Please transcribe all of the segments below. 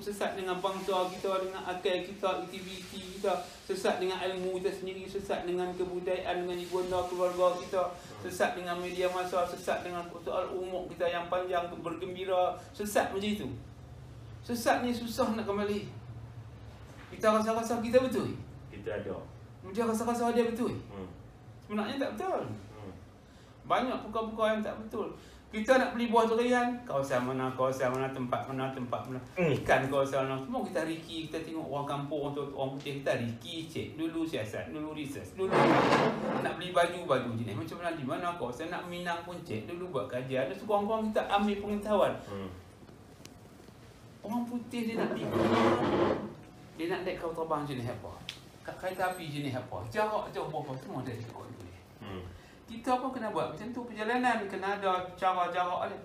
sesat dengan bangsa kita, dengan akal kita, aktiviti kita, sesat dengan ilmu kita sendiri, sesat dengan kebudayaan, dengan ibunda keluarga kita, sesat dengan media masa, sesat dengan soal umur kita yang panjang, bergembira, sesat macam itu. Sesat ni susah nak kembali. Kita rasa-rasa kita betul. Kita ada. Macam rasa-rasa dia betul. Sebenarnya tak betul. Banyak perkara-perkara yang tak betul. Kita nak beli buah durian, kawasan mana, tempat mana. Ikan kawasan mana, semua kita riki, kita tengok orang kampung, orang putih, kita riki, cek dulu siasat, dulu research, dulu nak beli baju jenis macam mana, di mana kawasan nak minang pun cek dulu, buat kajian. Dan sekurang-kurang kita ambil pengetahuan. Orang putih dia nak pergi, dia nak naik kapal terbang jenis apa, kat kereta api jenis apa, jarak jauh berapa, semua dia ikut dulu. Kita pun kena buat macam tu, perjalanan kena ada cara jarak dia.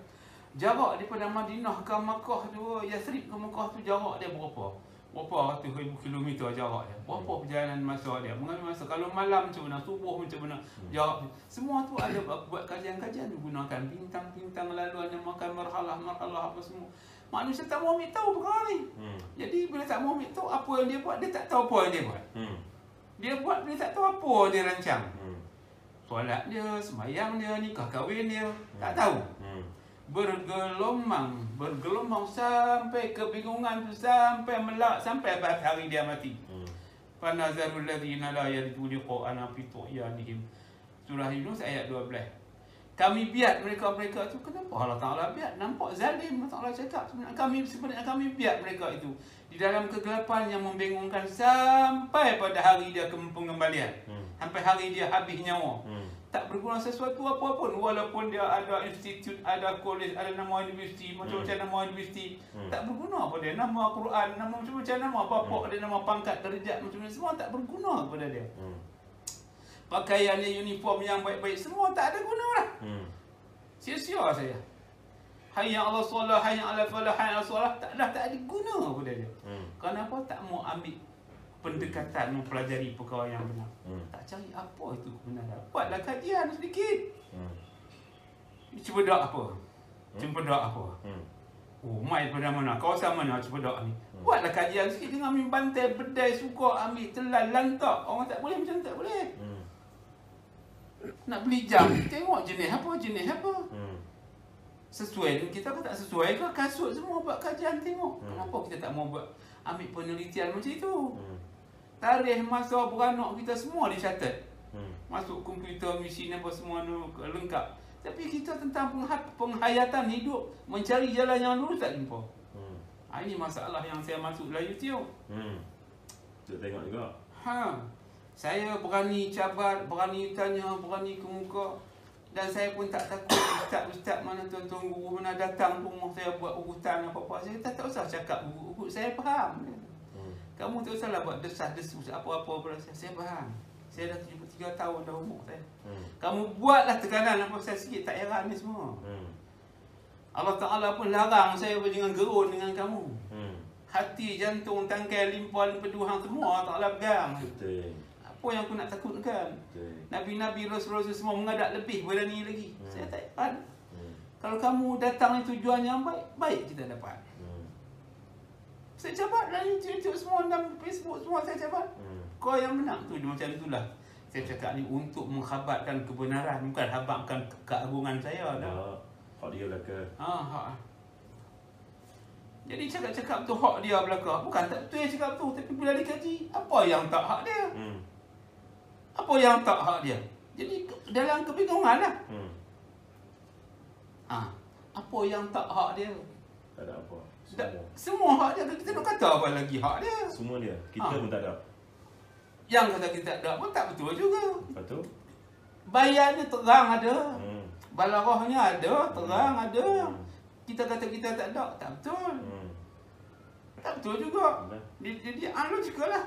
Jarak daripada Madinah ke Makkah tu, Yathrib ke Makkah tu jarak dia berapa? Berapa ratus ribu kilometer jarak dia. Berapa perjalanan masa dia? Mengambil masa kalau malam macam mana, subuh macam mana, jarak dia. Semua tu ada buat kajian-kajian, gunakan bintang-bintang laluan yang makan marhalah apa semua. Manusia tak mau ambil tahu perkara ni. Jadi bila tak mau ambil tahu apa yang dia buat, dia tak tahu apa yang dia buat. Dia buat, dia tak tahu apa dia rancang. Solat dia, sembahyang dia, nikah kahwin dia, tak tahu. Bergelombang sampai kebingungan tu, sampai melak, sampai hari dia mati. Fanazarul ladzina la yarju liqa'ana fi tughyanihim. Surah Yunus ayat 12. Kami biat mereka tu, kenapa Allah Ta'ala biat? Nampak zalim, Allah Ta'ala cakap sebenarnya kami biat mereka itu di dalam kegelapan yang membingungkan sampai pada hari dia pengembalian. Sampai hari dia habis nyawa. Tak berguna sesuatu apa-apa pun, walaupun dia ada institut, ada kolej, ada nama universiti, macam-macam nama universiti, tak berguna pada dia. Nama Quran, nama macam-macam nama, bapak dia, nama pangkat, darjat, macam-macam, semua tak berguna kepada dia. Pakaiannya, uniform yang baik-baik, semua tak ada guna lah. Sia-sia saya. Hayya 'ala solah, hayya 'ala falah, hayya 'ala solah, tak ada guna kepada dia. Kenapa tak mau ambil pendekatan, mempelajari perkara yang benar? Tak cari apa itu kebenaran. Buatlah kajian sedikit. Cempedak apa? Oh, mai pada mana? Kawasan mana cempedak ni? Buatlah kajian sikit, jangan ambil bantai, bedai, suka, ambil telan, lantak. Orang tak boleh macam tak boleh. Nak beli jam, tengok jenis apa. Sesuai dengan kita ke tak sesuai ke? Kasut semua buat kajian, tengok. Kenapa kita tak mau buat, ambil penelitian macam itu? Tarikh masa beranak kita semua dicatat. Masuk komputer, mesin apa semua lengkap. Tapi kita tentang penghayatan hidup, mencari jalan yang lurus tak jumpa. Ini masalah yang saya masuk dalam YouTube. Kita tengok juga. Saya berani cabat, berani tanya, berani ke muka. Dan saya pun tak takut ustaz-ustaz mana, tuan-tuan guru mana datang rumah saya buat urutan apa-apa. Saya tak usah cakap guru, saya faham. Kamu tak usahlah buat desas-desus apa-apa pada saya faham. Saya dah 73 tahun dah umur saya. Kamu buatlah tekanan apa saya sikit, tak heran ni semua. Allah Ta'ala pun larang saya jangan gerun dengan kamu. Hati, jantung, tangkai, limpa peduhang semua Allah Ta'ala pegang. Apa yang aku nak takutkan? Nabi-Nabi, Rasul-Rasul semua mengadap lebih berani lagi. Saya tak heran. Kalau kamu datang tujuan yang baik, baik kita dapat. Saya cabat dalam YouTube semua, dalam Facebook semua saya cabat. Kau yang menang tu macam itulah. Saya cakap ni untuk mengkhabarkan kebenaran, bukan habarkan keagungan saya dah. Hak dia belaka. Jadi cakap-cakap tu hak dia belaka. Bukan tak betul yang cakap tu, tapi bila dikaji, apa yang tak hak dia? Apa yang tak hak dia? Jadi dalam kebingungan lah. Apa yang tak hak dia? Tak ada apa. Semua hak dia. Kita nak kata apa lagi hak dia? Semua dia. Kita pun tak ada. Yang kata kita tak ada pun tak betul juga. Betul. Bayarnya terang ada. Balarahnya ada, terang ada. Kita kata kita tak ada, tak betul. Tak betul juga. Jadi logikal lah.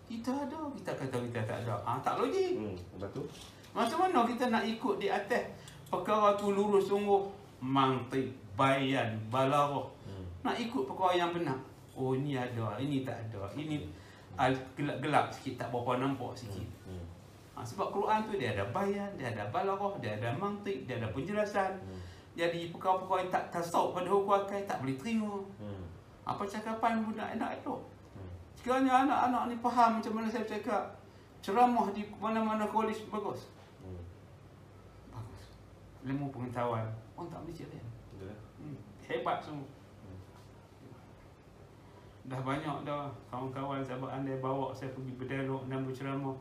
Kita ada, kita kata kita tak ada. Tak logik. Betul. Macam mana kita nak ikut di atas perkara tu lurus sungguh, mantik, bayan, balarah. Nak ikut perkara yang benar. Oh, ini ada, ini tak ada. Ini gelap-gelap sikit, tak berapa nampak sikit. Sebab Quran tu dia ada bayan, dia ada balarah, dia ada mantik, dia ada penjelasan. Jadi perkara-perkara yang tak tasawuf pada hukum akal tak boleh terima. Apa cakapan pun nak elok. Sekiranya anak-anak ni faham macam mana saya cakap, ceramah di mana-mana kolej bagus. Bagus. Ilmu pengetahuan, orang tak boleh cakap. Hebat semua. Dah banyak dah kawan-kawan sahabat anda bawa saya pergi berdialog dan berceramah.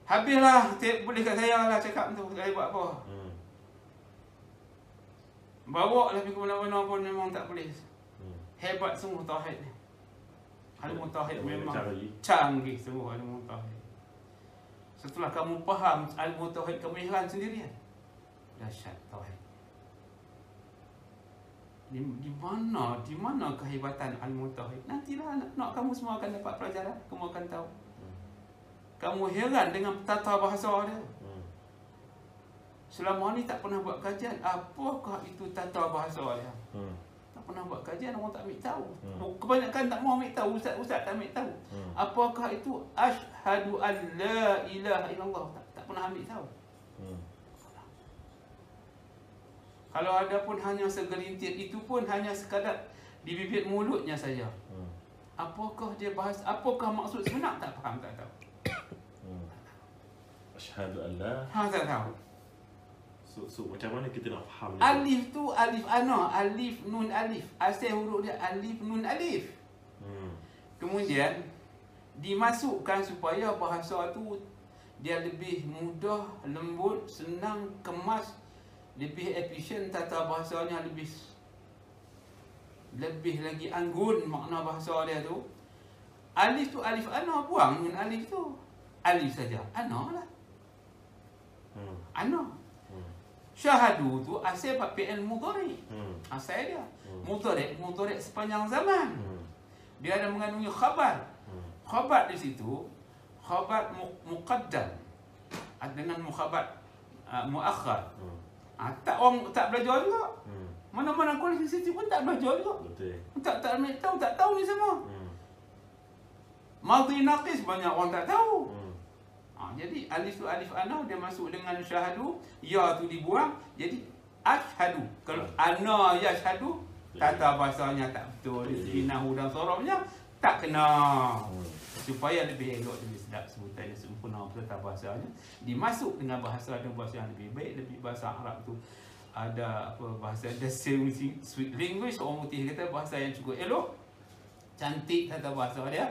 Habislah, boleh kat saya lah cakap tu, saya buat apa. Bawa lah pergi ke mana-mana pun memang tak boleh. Hebat semua tauhid ni. Ilmu tauhid memang canggih semua ilmu tauhid. Setelah kamu faham ilmu tauhid, kamu heran sendirian. Dahsyat tauhid. Di mana kehebatan ilmu tauhid? Nantilah nak kamu semua akan dapat pelajaran, kamu akan tahu. Kamu heran dengan tata bahasa dia. Selama ni tak pernah buat kajian, apakah itu tata bahasa dia? Tak pernah buat kajian, orang tak ambil tahu. Kebanyakan tak mau ambil tahu, ustaz tak ambil tahu. Apakah itu asyhadu an la ilaha illallah? Tak pernah ambil tahu. Kalau ada pun hanya segelintir, itu pun hanya sekadar di bibir mulutnya saja. Apakah dia bahas, apakah maksud sebenar, tak faham, tak tahu. Asyhadu an la. Tak tahu. So macam mana kita nak faham ni? Alif tu alif ana, alif nun alif. Asal huruf dia alif nun alif. Kemudian dimasukkan supaya bahasa tu dia lebih mudah, lembut, senang, kemas, lebih efisien, tata bahasanya lebih lagi anggun makna bahasa dia tu. Alif tu alif ana, buang nun alif tu. Alif saja, ana lah. Ana. Syahadu tu asal fi'il mudhari. Asal dia. Mudhari sepanjang zaman. Dia ada mengandungi khabar. Khabar di situ, khabar muqaddam dengan mukhabar muakhar. Tak orang tak belajar juga. Mana-mana kuliah di situ pun tak belajar juga. Betul. Tak tahu ni semua. Madhi naqis banyak orang tak tahu. Jadi alif tu alif ana, dia masuk dengan syahadu, ya tu dibuang, jadi asyhadu. Kalau ana yashhadu, tata bahasanya tak betul, dari nahwu dan sarafnya tak kena. Supaya lebih elok, lebih sedap, sebutannya sempurna tata bahasanya, dimasuk dengan bahasa dan bahasa yang lebih baik. Lebih bahasa Arab tu ada apa, bahasa the sweet language, orang putih kata bahasa yang cukup elok, cantik tata bahasa dia.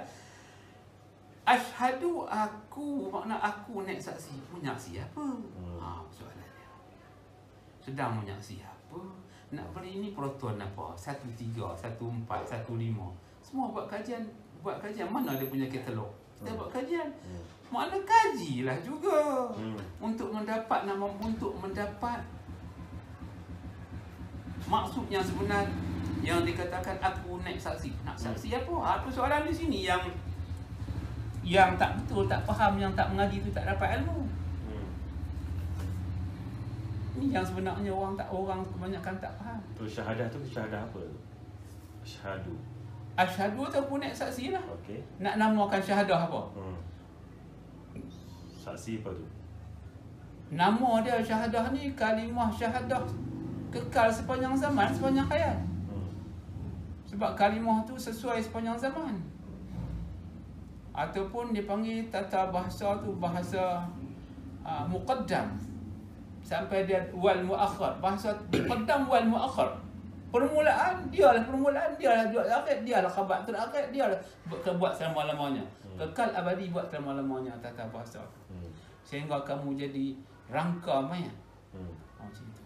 Asyhadu, aku, makna aku naik saksi. Menyaksi apa? Soalan dia. Sedang menyaksi apa? Nak beri ni proton apa? 13, 14, 15. Semua buat kajian. Mana dia punya katalog? Kita buat kajian. Makna kajilah juga. Untuk mendapat maksud yang sebenar yang dikatakan aku naik saksi. Nak saksi apa? Apa soalan di sini yang tak betul, tak faham, yang tak mengaji tu tak dapat ilmu. Ni yang sebenarnya orang kebanyakan tak faham. Tu syahadah tu syahadah apa? Asyhadu. Asyhadu tu pun naik saksi lah. Okey. Nak namakan syahadah apa? Saksi apa tu? Nama dia syahadah ni, kalimah syahadah kekal sepanjang zaman, sepanjang hayat. Sebab kalimah tu sesuai sepanjang zaman. Ataupun dipanggil tata bahasa tu bahasa muqaddam, sampai dia wal muakhar, bahasa muqaddam wal muakhar. Permulaan dialah akhir, dialah khabar terakhir, dialah buat selama-lamanya. Kekal abadi buat selama-lamanya tata bahasa. Sehingga kamu jadi rangka maya. Macam itu.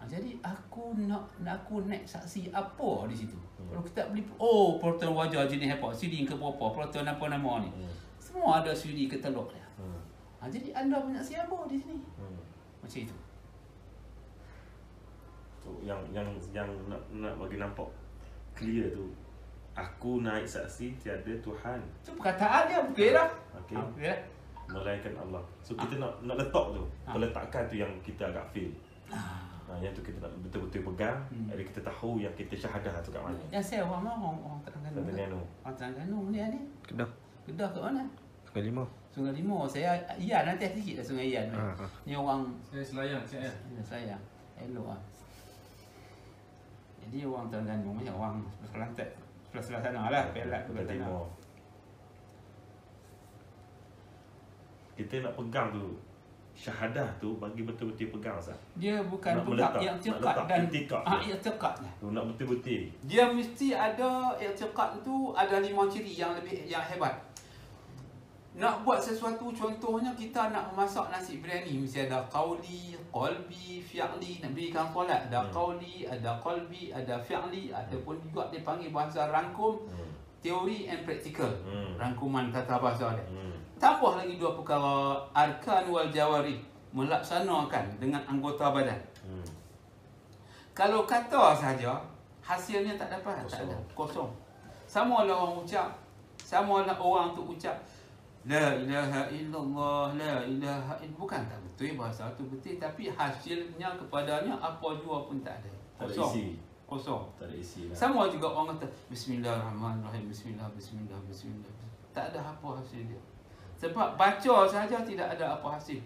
Jadi aku naik saksi apa di situ? Kalau kita beli proton wajah jenis apa, siri ke berapa, proton apa nama ni. Semua ada siri katalog dia. Jadi anda punya siapa di sini? Macam itu. Yang nak bagi nampak clear tu, aku naik saksi tiada Tuhan. Itu perkataan dia, okeylah. Okey. Melainkan Allah. So kita nak letak tu. Letakkan tu yang kita agak feel. Yang tu kita nak betul-betul pegang. Jadi kita tahu yang kita syahadah tu kat mana. Yang saya orang Terengganu. Orang Terengganu ni. Kedah Kedah kat mana? Sungai Limau. Sungai Limau. Saya Ian nanti sikit dah Sungai Ian. Ni orang Saya Selayang, Selayang. Elok ah. Dia orang Terengganu ni, orang Kelantan. Sebelah sana lah, Perak Kelantan Kelantan. Timur. Kita nak pegang tu syahadah tu bagi betul-betul pegang Ustaz. Dia bukan Nak pegang meletak, i'tiqad nak letak dan i'tiqad. i'tiqad lah. Tu nak betul-betul. Dia mesti ada i'tiqad tu, ada 5 ciri yang hebat. Nak buat sesuatu, contohnya kita nak memasak nasi biryani, mesti ada qauli, qalbi, fi'li. Nak berikan solat, ada qauli, ada qalbi, ada fi'li, ataupun juga dipanggil bahasa rangkum, teori and practical. Rangkuman tata bahasa dia. Tambah lagi 2 perkara, arkan wal jawari, melaksanakan dengan anggota badan. Kalau kata saja, hasilnya tak dapat, tak ada, kosong. Sama lah orang ucap, sama lah orang tu ucap La ilaha illallah, la ilaha illallah. Bukan tak betul bahasa tu betul, tapi hasilnya kepadanya apa jua pun tak ada. Tak ada Kosong. isi. Kosong. Tak ada isi lah. Sama juga orang kata Bismillahirrahmanirrahim, Bismillah, Bismillah, Bismillah. Tak ada apa hasil dia. Sebab baca saja tidak ada apa hasil.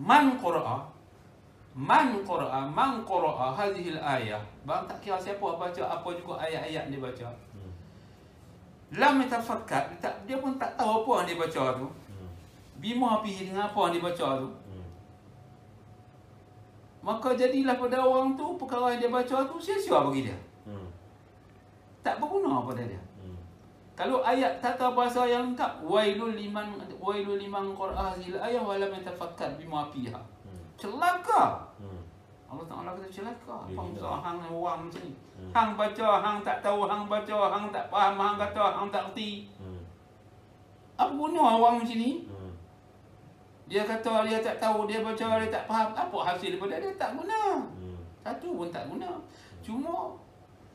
Man qara'a hadhil ayah. Bang tak kira siapa baca apa juga ayat-ayat dia baca. Lam yatafakkat, dia pun tak tahu apa yang dia baca tu. Bima fihi dengan apa yang dia baca tu. Maka jadilah pada orang tu perkara yang dia baca tu sia-sia bagi dia. Tak berguna pada dia. Kalau ayat tata bahasa yang lengkap, wailul liman qara'a hadhil ayah wa lam yatafakkat bima fiha. Celaka. Allah Ta'ala kata celaka. Apa maksud hang orang macam ni? Hang baca, hang tak tahu, hang baca, hang tak faham, hang kata, hang tak erti. Apa guna orang macam ni? Dia kata dia tak tahu, dia baca, dia tak faham. Apa hasil daripada dia? Tak guna. Satu pun tak guna. Cuma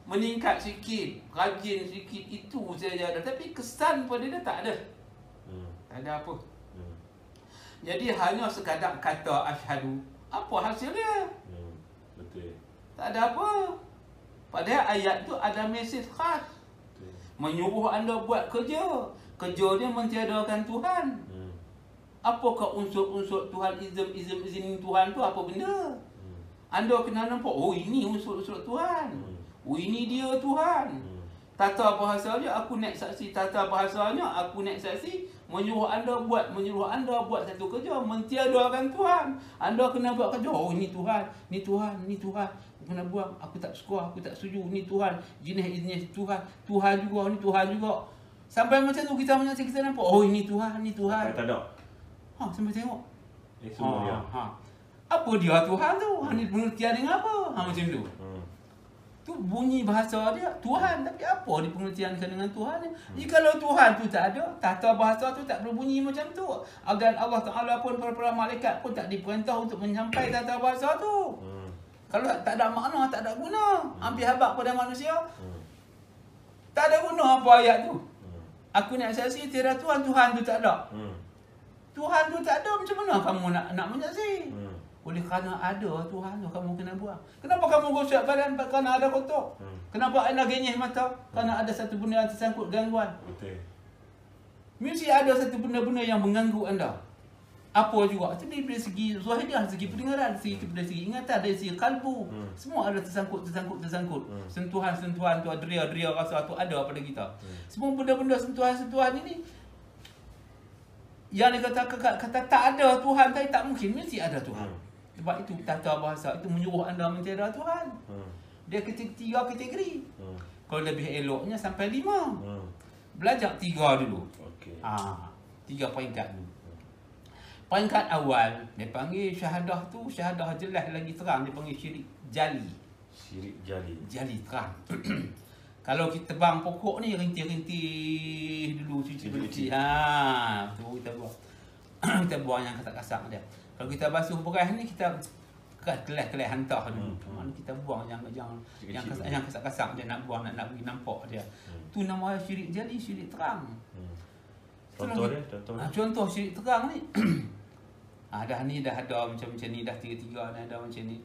meningkat sikit, rajin sikit, itu saja ada. Tapi kesan pada dia tak ada. Tak ada apa. Jadi hanya sekadar kata asyhadu. Apa hasil dia? Betul. Tak ada apa. Padahal ayat tu ada mesej khas. Menyuruh anda buat kerja. Kerja dia mentiadakan Tuhan. Apakah unsur-unsur Tuhan, izin Tuhan tu apa benda? Anda kena nampak, oh ini unsur-unsur Tuhan. Oh ini dia Tuhan. Tata bahasanya aku naik saksi, tata bahasanya aku naik saksi, menyuruh anda buat satu kerja, mentiadakan Tuhan. Anda kena buat kerja, oh ini Tuhan, ni Tuhan, ni Tuhan. Aku kena buang, aku tak suka, aku tak setuju, ni Tuhan, jenis Tuhan, Tuhan juga, ni Tuhan juga. Sampai macam tu kita nampak, oh ini Tuhan, ni Tuhan. Tak ada. Sampai tengok. Semua dia. Apa dia Tuhan tu? Ni pengertian dengan apa? Macam tu. Tu bunyi bahasa dia Tuhan, tapi apa dia pengertiankan dengan Tuhan ni? Jikalau Tuhan tu tak ada, tata bahasa tu tak berbunyi macam tu. Dan Allah Ta'ala pun, para malaikat pun tak diperintah untuk menyampaikan tata bahasa tu. Kalau tak ada makna, tak ada guna. Ambil habaq pada manusia, tak ada guna apa ayat tu. Aku nak saksi tiada Tuhan, Tuhan tu tak ada. Tuhan tu tak ada, macam mana kamu nak menyaksi? Oleh kerana ada Tuhan tu kamu kena buang. Kenapa kamu gosok badan? Kerana ada kotor. Kenapa anda genyih mata? Kerana ada satu benda yang tersangkut gangguan. Betul. Mesti ada satu benda-benda yang mengganggu anda. Apa juga? Itu dari segi zahirah, segi pendengaran, dari segi ingatan, dari segi kalbu. Semua ada tersangkut. Sentuhan-sentuhan tu, deria rasa tu ada pada kita. Semua benda-benda sentuhan-sentuhan ini yang kata tak ada Tuhan, tapi tak mungkin, mesti ada Tuhan. Sebab itu tata bahasa itu menyuruh anda mentiada Tuhan. Dia tiga kategori. Kalau lebih eloknya sampai 5. Belajar 3 dulu. Okey. 3 peringkat dulu. Peringkat awal dia panggil syahadah tu, syahadah jelas lagi terang, dia panggil syirik jali. Syirik jali. Jali terang. Kalau kita tebang pokok ni rintih-rintih dulu, cuci-cuci. Tu kita buang. Kita buang yang kasar-kasar dia. Kalau kita basuh beras ni, kita kelai hantar dulu. Kita buang yang kasar-kasar dia, nak buang, nak bagi nampak dia. Tu nama syirik jali, syirik terang. Contoh dia? Contoh syirik terang ni. Dah ni dah ada macam ni, dah 3-3 dah ada macam ni.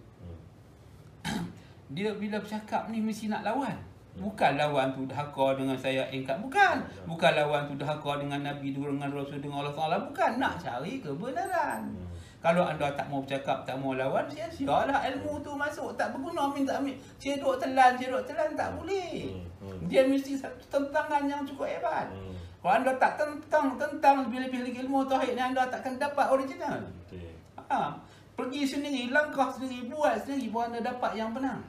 Dia bila bercakap ni mesti nak lawan. Bukan lawan tu dahaka dengan saya engkar. Bukan. Bukan lawan tu dahaka dengan Nabi, dengan Rasul, dengan Allah Ta'ala. Bukan. Nak cari kebenaran. Kalau anda tak mau bercakap, tak mau lawan, sia-sialah ilmu tu masuk. Tak berguna, minta ambil. Cedok telan, tak boleh. Dia mesti satu tentangan yang cukup hebat. Kalau anda tak tentang lebih-lebih ilmu tauhid ni, anda takkan dapat original. Pergi sendiri, langkah sendiri, buat sendiri, baru anda dapat yang benar.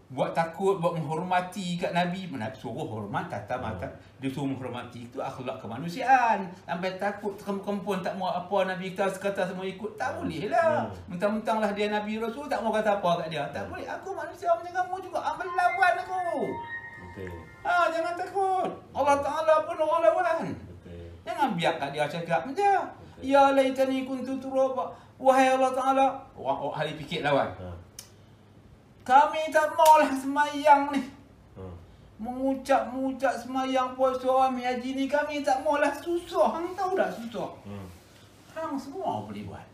Buat takut, buat menghormati kat Nabi, suruh hormat kata mata. Dia suruh menghormati, itu akhlak kemanusiaan. Sampai takut kempun tak mau apa Nabi kata semua ikut, tak boleh lah. Mentang-mentang lah dia Nabi Rasul, tak mau kata apa kat dia. Tak boleh, aku manusia macam kamu juga, melawan aku. Jangan takut. Allah Ta'ala pun orang lawan. Jangan biarkan dia cakap macam, ya laitani kuntu turaba. Wahai Allah Ta'ala, orang hari fikir lawan. Kami tak maulah semayang ni. Mengucap semayang puasa ambil haji ni, kami tak maulah susah. Hang tahu tak susah? Hang semua boleh buat.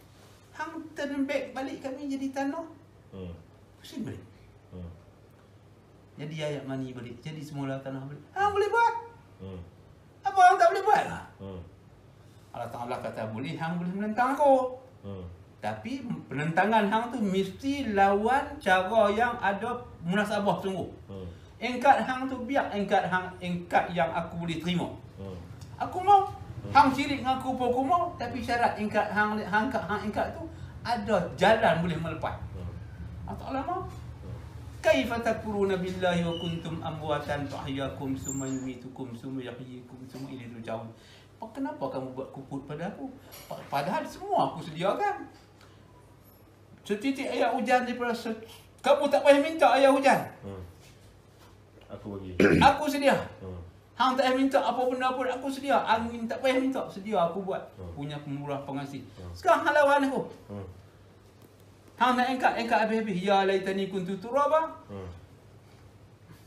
Hang turn back balik kami jadi tanah. Pusing balik. Jadi ayat mani balik, jadi semula tanah balik. Hang boleh buat. Apa hang tak boleh buat lah? Allah Ta'ala kata boleh, hang boleh menentang aku. Tapi penentangan hang tu mesti lawan cara yang ada munasabah sungguh. Engkat hang tu biar engkat yang aku boleh terima. Aku mau. Hang syirik dengan aku pun aku mau, tapi syarat engkat hang engkat tu ada jalan boleh melepas. Allah Ta'ala mau. Kaifa takfuruna billahi wa kuntum amwatan fa ahyakum summa yumitukum summa yuhyikum summa ilaihi turja'un. Kenapa kamu buat kufur pada aku? Padahal semua aku sediakan. Setitik air hujan daripada kamu tak payah minta air hujan. Aku bagi. Aku sedia. Hang tak payah minta apa benda pun, aku sedia. Angin tak payah minta, sedia aku buat. Punya pemurah pengasih. Sekarang hang lawan aku. Hang nak engkat habis-habis. Ya laitani kuntu turaba.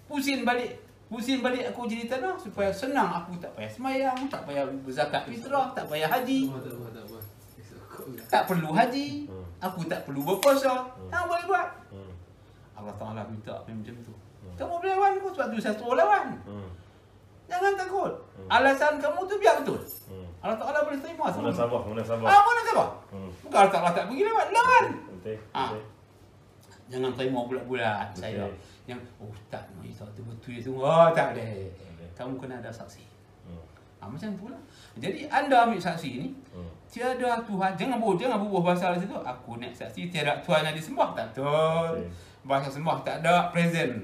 Pusing balik aku jadi tanah supaya senang. Aku tak payah semayang, tak payah berzakat fitrah, tak payah haji. Tak perlu haji. Aku tak perlu berpuasa. Hang boleh buat. Allah Ta'ala minta macam tu. Kamu boleh lawan aku, sebab tu saya suruh lawan. Jangan takut. Alasan kamu tu biar betul. Allah Ta'ala boleh terima. Mana sabar. Mana sabar? Bukan Allah Ta'ala tak pergi lawan. Jangan terima bulat-bulat saya. Yang tak mau itu betul semua. Tak boleh. Kamu kena ada saksi. Macam tu lah. Jadi anda ambil saksi ni, tiada Tuhan. Jangan bubuh bahasa di situ. Aku nak saksi tiada Tuhan yang disembah. Tak betul. Bahasa sembah tak ada present.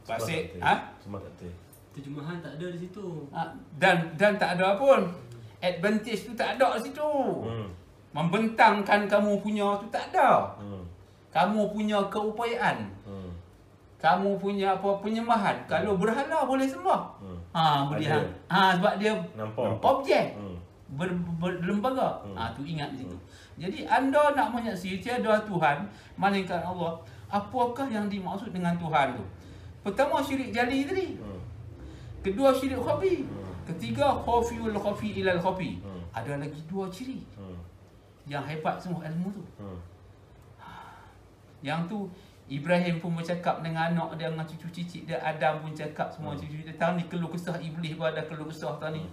Pasik. Sembah tak betul. Terjemahan tak ada di situ. Dan tak ada pun. Advantage tu tak ada di situ. Membentangkan kamu punya tu tak ada. Kamu punya keupayaan. Kamu punya apa penyembahan. Kalau berhala boleh sembah. Boleh. Sebab dia nampak objek. Berlembaga. Tu ingat di situ. Jadi anda nak menyaksikan tiada Tuhan melainkan Allah. Apakah yang dimaksud dengan Tuhan tu? Pertama syirik jali tadi. Kedua syirik khafi. Ketiga khafiul khafi ilal khafi. Ada lagi dua ciri. Yang hebat semua ilmu tu. Yang tu Ibrahim pun bercakap dengan anak dia, dengan cucu cicit dia. Adam pun cakap, semua cucu dia. Tahun ni keluh kesah iblis pun ada keluh kesah tahun ni.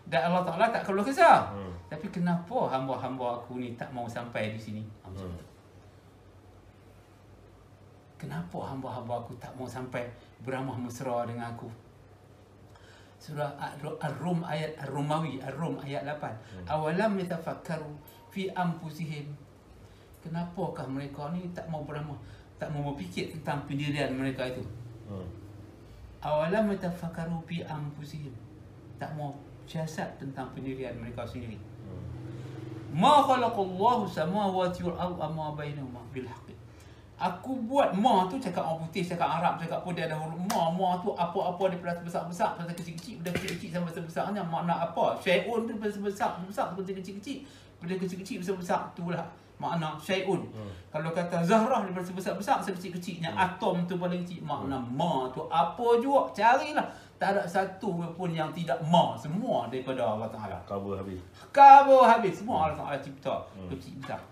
Dan Allah Ta'ala tak keluh kesah. Tapi kenapa hamba-hamba aku ni tak mau sampai di sini? Kenapa hamba-hamba aku tak mau sampai beramah mesra dengan aku? Surah Ar-Rum ayat Ar-Rumawi, Ar-Rum ayat 8. Awalam yatafakkaru fi anfusihim. Kenapakah mereka ni tak mau beramah, tak mau berfikir tentang pendirian mereka itu? Awalam yatafakkaru fi anfusihim. Tak mau siasat tentang pendirian mereka sendiri. Ma khalaqallahu samawati wal arda ma bainahuma bil haqq. Aku buat ma tu cakap orang putih, cakap Arab, cakap pun dia ada huruf ma tu apa-apa daripada besar-besar sampai kecil-kecil, dari kecil-kecil sampai besar-besarnya makna apa? Syai'un tu besar seperti kecil-kecil, dari kecil-kecil besar-besar itulah makna syai'un. Kalau kata Zahrah daripada sebesar-besar sekecil-kecilnya, atom tu paling kecil, makna ma tu apa juga carilah. Tak ada satu pun yang tidak ma, semua daripada Allah Ta'ala. Kabur habis semua Allah Ta'ala cipta kecil besar.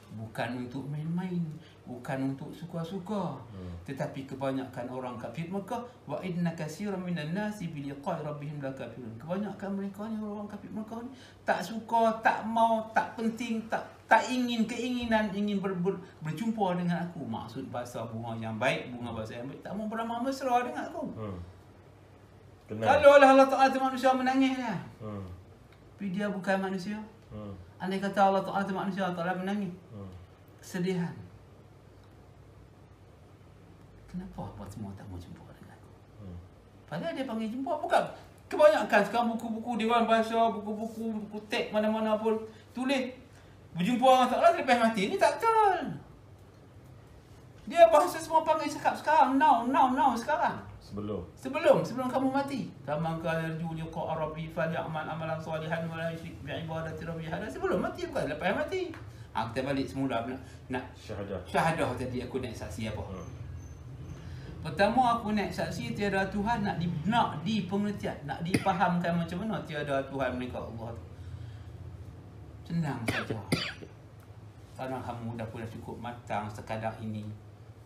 Bukan untuk main-main, bukan untuk suka-suka. Tetapi kebanyakan orang kafir Mekah, wa inna katsiran minan nasi bi liqa'i rabbihim lakafirun. Kebanyakan mereka ni orang kafir Mekah ni tak suka, tak mau, tak penting, tak ingin, keinginan ingin berjumpa dengan aku. Maksud bahasa bunga yang baik, bunga bahasa yang baik, tak mau beramah mesra dengan aku. Kalau Allah Ta'ala tu manusia menangis dah. Tapi dia bukan manusia. Andai kata Allah Ta'ala tu manusia, Allah Ta'ala menangis. Kesedihan. Kenapa apa semua tak mau jumpa dengan aku? Padahal dia panggil jumpa. Bukan. Kebanyakan sekarang buku-buku Dewan Bahasa, buku-buku teks mana-mana pun tulis berjumpa Allah Ta'ala lepas mati. Ini tak betul. Dia bahasa semua panggil cakap sekarang. Now sekarang. Sebelum kamu mati. Faman kana yarju liqa'a rabbi falyamal amalan salihan wa la yusyrik bi ibadati rabbih ahada. Sebelum mati, bukan lepas mati. Kita balik semula nak syahadah tadi aku naik saksi apa? Pertama aku naik saksi tiada Tuhan, nak dipengertian, nak dipahamkan macam mana tiada Tuhan mereka Allah. Senang saja. Karena kamu dah cukup matang sekadar ini.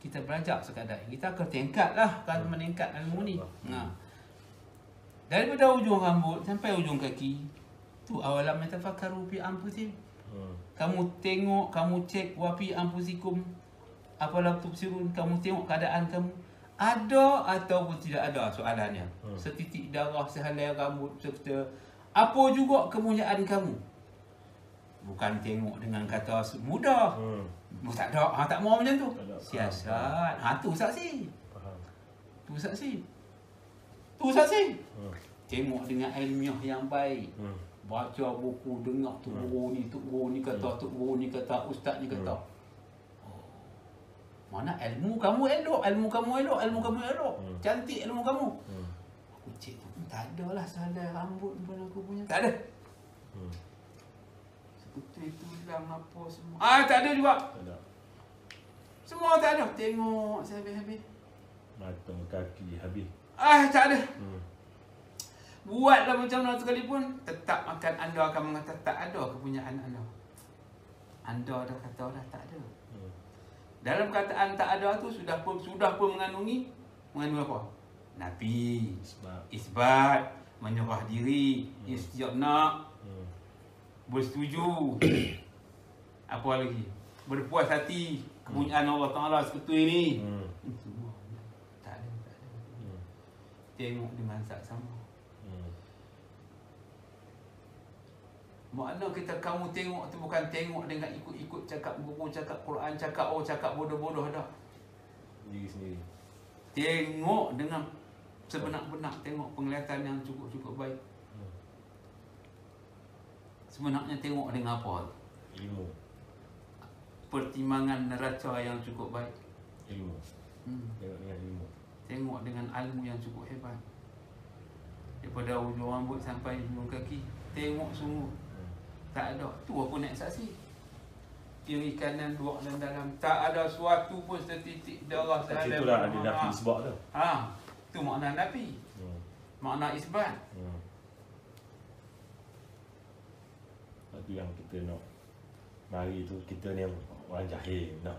Kita belajar sekadar ini. Kita akan tingkatlah kalau meningkat ilmu ni. Daripada ujung rambut sampai ujung kaki. Tu awalam yatafakkaru fi anfusihim. Kamu tengok, kamu cek wa fi anfusikum apalam tubsirun, kamu tengok keadaan kamu. Ada ataupun tidak ada soalannya. Setitik darah, sehelai rambut serta apa juga kemuliaan kamu. Bukan tengok dengan kata mudah. Tak ada. Tak mau macam tu. Siasat. Tu saksi. Tu saksi. Tengok dengan ilmiah yang baik. Baca buku, dengar tu guru ni kata, tu guru ni kata, ustaz ni kata. Mana ilmu kamu elok. Cantik ilmu kamu. Aku cek tu pun tak ada lah salah rambut pun aku punya. Tak ada. Putih tulang apa semua. Tak ada juga. Tak ada. Semua tak ada. Tengok saya habis-habis. Mata kaki habis. Tak ada. Buatlah macam mana sekalipun, tetap akan anda akan mengatakan tak ada kepunyaan anda. Anda dah kata dah tak ada. Dalam kataan tak ada tu sudah pun mengandungi apa? Nafi, isbat, menyerah diri, istighna, bersetuju. Apa lagi? Berpuas hati kepunyaan Allah Ta'ala sekutu ini. Semua tak ada. Tengok dengan saksama. Makna kamu tengok tu bukan tengok dengan ikut-ikut cakap buku, cakap Quran, cakap bodoh-bodoh dah. Diri sendiri. Tengok dengan sebenar-benar, tengok penglihatan yang cukup baik. Sebenarnya tengok dengan apa? Ilmu. Pertimbangan neraca yang cukup baik. Ilmu. Tengok dengan ilmu. Tengok dengan ilmu yang cukup hebat. Daripada ujung rambut sampai ujung kaki, tengok semua. Tak ada. Tu aku naik saksi. Kiri kanan, luar dan dalam. Tak ada suatu pun setitik darah sahaja. Itulah ada nafi isbat tu. Tu makna nafi. Makna isbat. Itu yang kita nak mari tu, kita ni orang jahil nak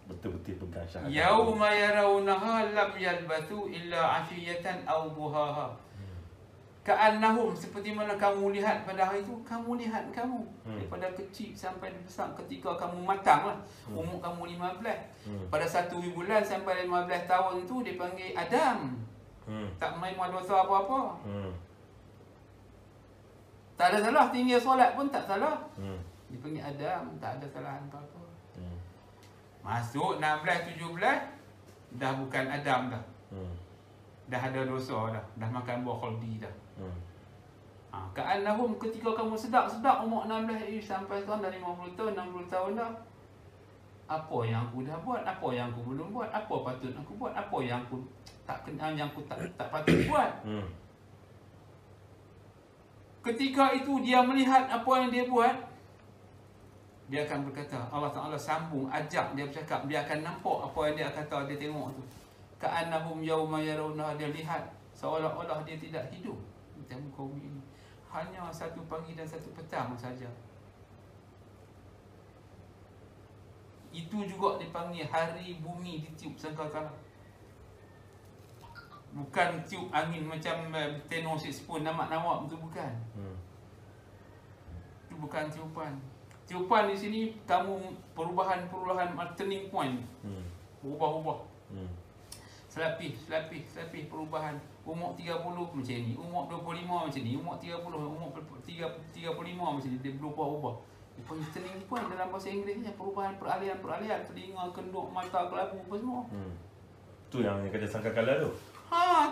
betul-betul pegang syahadat. Yauma yarawnaha lam yalbathu illa ashiyatan aw buhaha. Ka'annahum, seperti mana kamu lihat pada hari itu, kamu lihat kamu daripada kecil sampai besar, ketika kamu matang lah, umur kamu 15. Pada 1 bulan sampai 15 tahun tu dipanggil Adam. Tak menerima dosa apa-apa. Tak ada salah, tinggal solat pun tak salah. Dipanggil Adam, tak ada salah apa-apa. Masuk 16-17 dah bukan Adam dah. Dah ada dosa dah, dah makan buah khaldi dah. Ka'annahum, ketika kamu sedap umur 16 sampai sekarang dah 50 tahun, 60 tahun dah. Apa yang aku dah buat, apa yang aku belum buat, apa patut aku buat, apa yang aku tak patut buat. Ketika itu dia melihat apa yang dia buat, dia akan berkata, Allah Ta'ala sambung, ajak dia bercakap, dia akan nampak apa yang dia kata, dia tengok tu. Ka'annahum yawma yarawna, dia lihat seolah-olah dia tidak hidup di muka bumi ini. Hanya satu pagi dan satu petang saja. Itu juga dipanggil hari bumi ditiup sangkakala. Bukan tiup angin macam tenor saxophone namak-namak itu bukan. Itu bukan tiupan. Tiupan di sini kamu perubahan turning point. Ubah-ubah. Selapis perubahan. Umur 30 macam ni, umur 25 macam ni, umur 30, umur 35 macam ni, dia berubah-ubah. Dia panggil turning point dalam bahasa Inggerisnya, perubahan peralihan, telinga, kenduk, mata, kelabu apa semua. Tu yang kata sangkakala tu.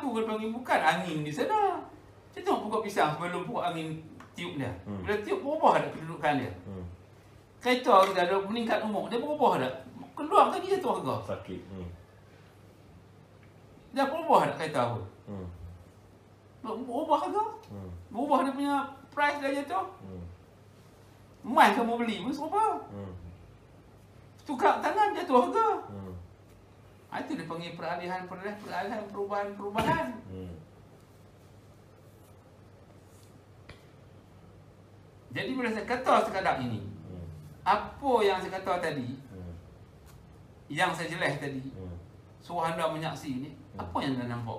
Tu dia panggil bukan angin di sana. Kita tengok pokok pisang sebelum pokok angin tiup dia. Bila tiup berubah dah kedudukan dia. Kereta kita ada meningkat umur, dia berubah dah. Keluar kaki jatuh harga. Sakit. Dah berubah dah kereta apa. Berubah harga. Berubah dia punya price dah jatuh. Emas kamu beli pun serupa. Tukar tangan jatuh harga. Itu dia panggil peralihan, perubahan. Jadi bila saya kata sekadar ini, apa yang saya kata tadi, yang saya jelas tadi, suruh anda menyaksi ni, apa yang anda nampak?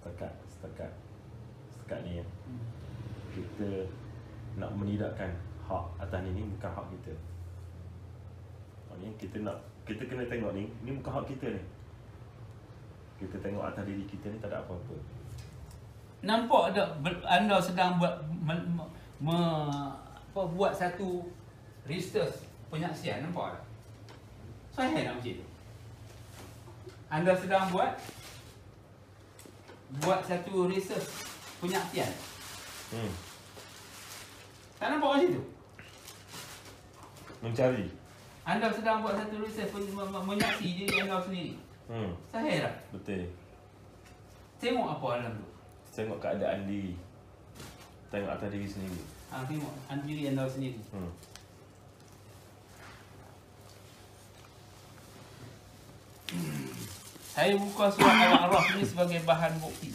Setakat ni kita nak menidakkan hak atas ni bukan hak kita. Maksudnya kita kena tengok ni bukan hak kita ni. Kita tengok atas diri kita ni tak ada apa-apa. Nampak tak anda sedang buat satu research penyaksian, nampak tak? Saya nak macam tu. Anda sedang buat satu research penyaksian. Tak nampak macam tu? Mencari. Anda sedang buat satu research menyaksi diri anda sendiri. Saya tak? Betul. Tengok apa dalam tu? Tengok keadaan diri. Tengok atas diri sendiri. Tengok diri anda sendiri. Saya buka surah Al-A'raf ni sebagai bahan bukti.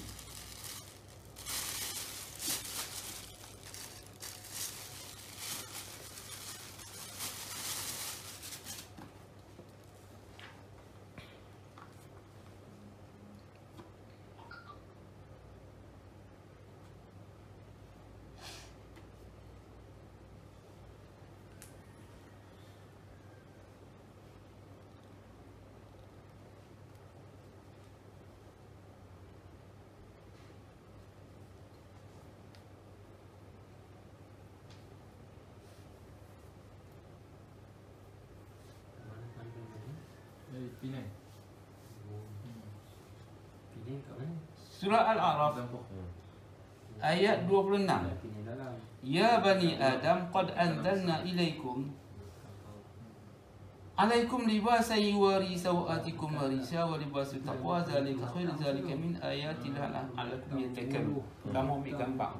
Penang. Penang kat mana? Surah Al-A'raf ayat 26. Ya bani Adam qad anzalna ilaikum alaikum libasan yuwari sawatikum wa risha wa libasul taqwa zalika khair zalika min ayatillah la'allakum yattaqun. Kamu ambil gambar.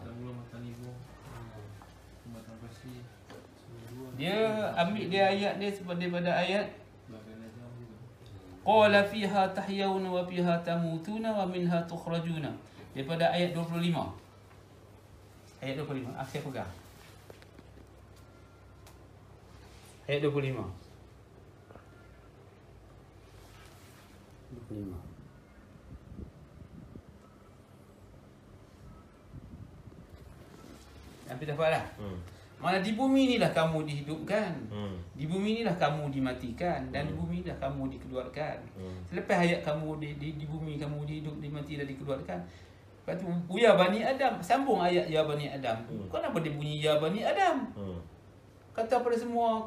Dia ambil dia ayat dia daripada ayat qala fiha tahyawna wa fiha tamutuna wa minha tukhrajuna, daripada ayat 25. Ayat 25 akhir pegang. Ayat 25. Hampir dapat dah? Mana di bumi inilah kamu dihidupkan, di bumi inilah kamu dimatikan, dan di bumi inilah kamu dikeluarkan. Selepas ayat kamu di bumi kamu dihidup, dimati dan dikeluarkan, lepas tu ya Bani Adam, sambung ayat ya Bani Adam. Kenapa dia bunyi ya Bani Adam? Kata pada semua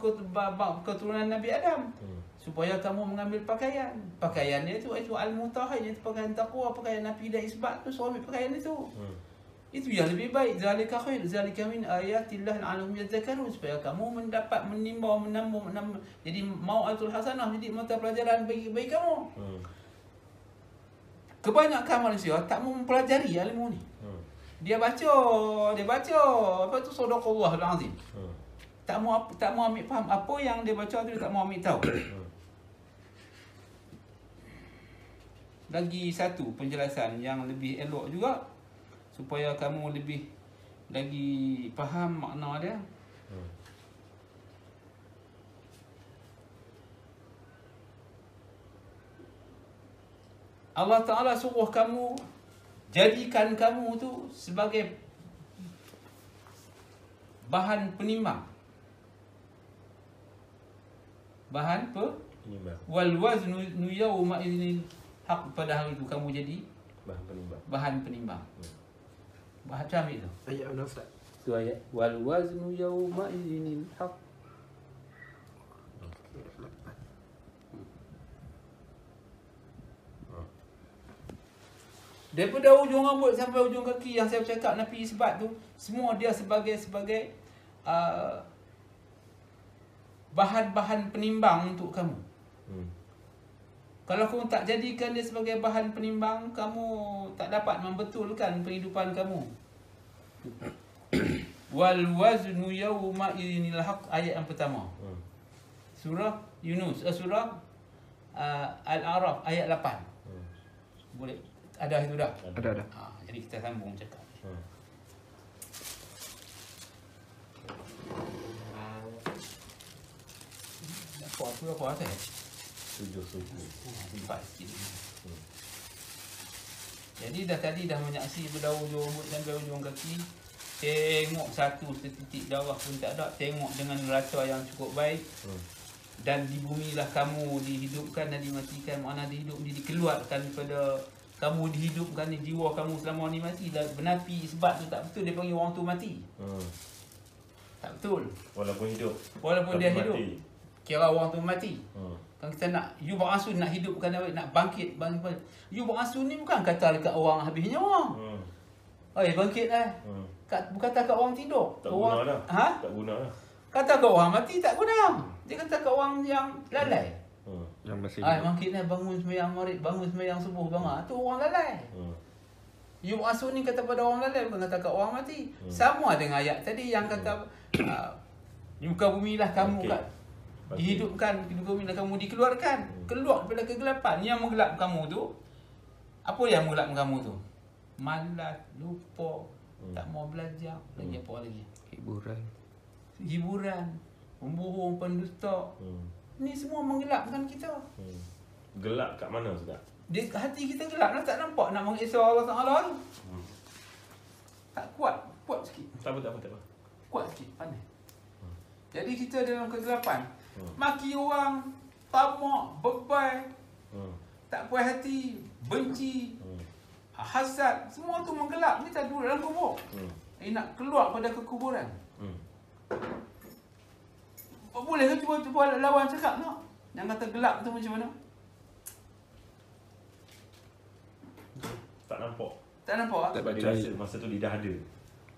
keturunan Nabi Adam, supaya kamu mengambil pakaian. Pakaian dia tu al-mutahhar, itu pakaian taqwa, pakaian Nabi dan isbat tu, suami pakaian itu. Itu yang lebih baik. Zalika khair, zalika min ayatillah la'allahum yadhakkarun, supaya kamu mendapat menambah. Jadi mau'atul hasanah, jadi mata pelajaran bagi kamu. Kebanyakan manusia tak mau mempelajari ilmu ni. Dia baca, apa tu sadaqallahul azim. Tak mau ambil faham apa yang dia baca tu, dia tak mau ambil tahu. Lagi satu penjelasan yang lebih elok juga, supaya kamu lebih lagi faham makna dia. Allah Ta'ala suruh kamu, jadikan kamu tu sebagai bahan penimbang. Bahan apa? Penimbang. Wal waznu yawma idzin haq, pada hari itu kamu jadi Bahan penimbang. bahan penimbang. Bahan macam itu. Ayat mana Ustaz? Tu ayat wal waznu yawma idzin haq. Daripada ujung rambut sampai ujung kaki yang saya bercakap Nabi isbat tu, semua dia sebagai bahan-bahan penimbang untuk kamu. Kalau kamu tak jadikan dia sebagai bahan penimbang, kamu tak dapat membetulkan kehidupan kamu. Wal waznu yawma idzinil haq, ayat yang pertama. Surah Yunus, surah Al-A'raf ayat 8. Boleh ada itu dah. Ada. Jadi kita sambung cakap. Apa saya? Sujud. Empat sikit. Jadi tadi dah menyaksi pada ujung rambut sampai ujung kaki. Tengok satu setitik darah pun tak ada. Tengok dengan neraca yang cukup baik. Dan di bumilah kamu dihidupkan dan dimatikan. Makna dihidup ni dikeluarkan daripada kamu dihidupkan ni, jiwa kamu selama ni mati. Dan benapi sebab tu tak betul, dia panggil orang tu mati. Tak betul. Walaupun hidup. Walaupun dia hidup, mati. kira orang tu mati. Kan kita nak, you berasun nak hidupkan, nak bangkit. You berasun ni bukan kata dekat orang habis nyawa. Bangkit lah. Bukan kata kat orang tidur. Tak orang, guna dah. Tak guna dah. Kata kat orang mati tak guna. Dia kata kat orang yang lalai. Yang masih Bangkit lah, bangun sembahyang maghrib, bangun sembahyang subuh, bangun. Tu orang lalai. You berasun ni kata pada orang lalai, bukan kata kat orang mati. Sama dengan ayat tadi yang kata di muka bumi lah kamu kat dihidupkan, di muka bumi lah kamu dikeluarkan. Keluar daripada kegelapan. Yang menggelap kamu tu, apa yang menggelap kamu tu? Malas, lupa, tak mau belajar, lagi apa lagi? Hiburan, pembohong, pendusta. Ni semua menggelapkan kita. Gelap kat mana Ustaz? Hati kita gelap, tak nampak nak mengisah Allah Ta'ala tu. Tak kuat sikit. Tak apa. Kuat sikit, pandai. Jadi kita dalam kegelapan. Maki orang, tamak, bebai, tak puas hati, benci, hasad, semua tu menggelap. Kita duduk dalam kubur. Nak keluar pada kekuburan. Boleh ke cuba lawan cakap tak? Yang kata gelap tu macam mana? Tak nampak. Tak nampak? Tak Dia rasa masa tu dia dah ada.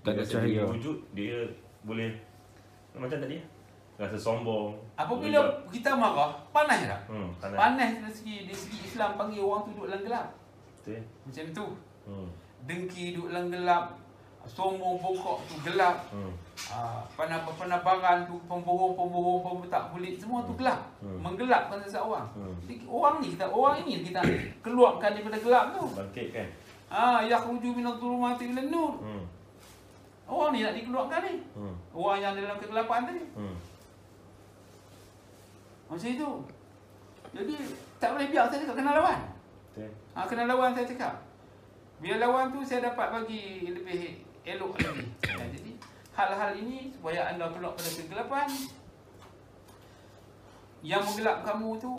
Tak ada Dia rasa cahaya. dia wujud, dia boleh macam tadi. Rasa sombong. Apabila kita marah, panas tak? Panas. Panas dari segi Islam panggil orang tu duduk dalam gelap. Betul. Macam tu. Dengki duduk dalam gelap, sombong bongkok tu gelap. Penabaran tu, pembohong tak kulit, semua tu gelap. Menggelapkan seseorang. Orang ini kita keluarkan daripada gelap tu. Bangkit kan. Yakhruju minadh-dhulumati ilan nur. Orang ni nak dikeluarkan ni. Orang yang dalam kegelapan tadi. Macam itu. Jadi tak boleh biar saya cakap kena lawan. Betul. Kena lawan saya cakap. Biar lawan tu saya dapat bagi lebih elok lagi. Jadi hal-hal ini supaya anda keluar pada kegelapan. Yang menggelap kamu tu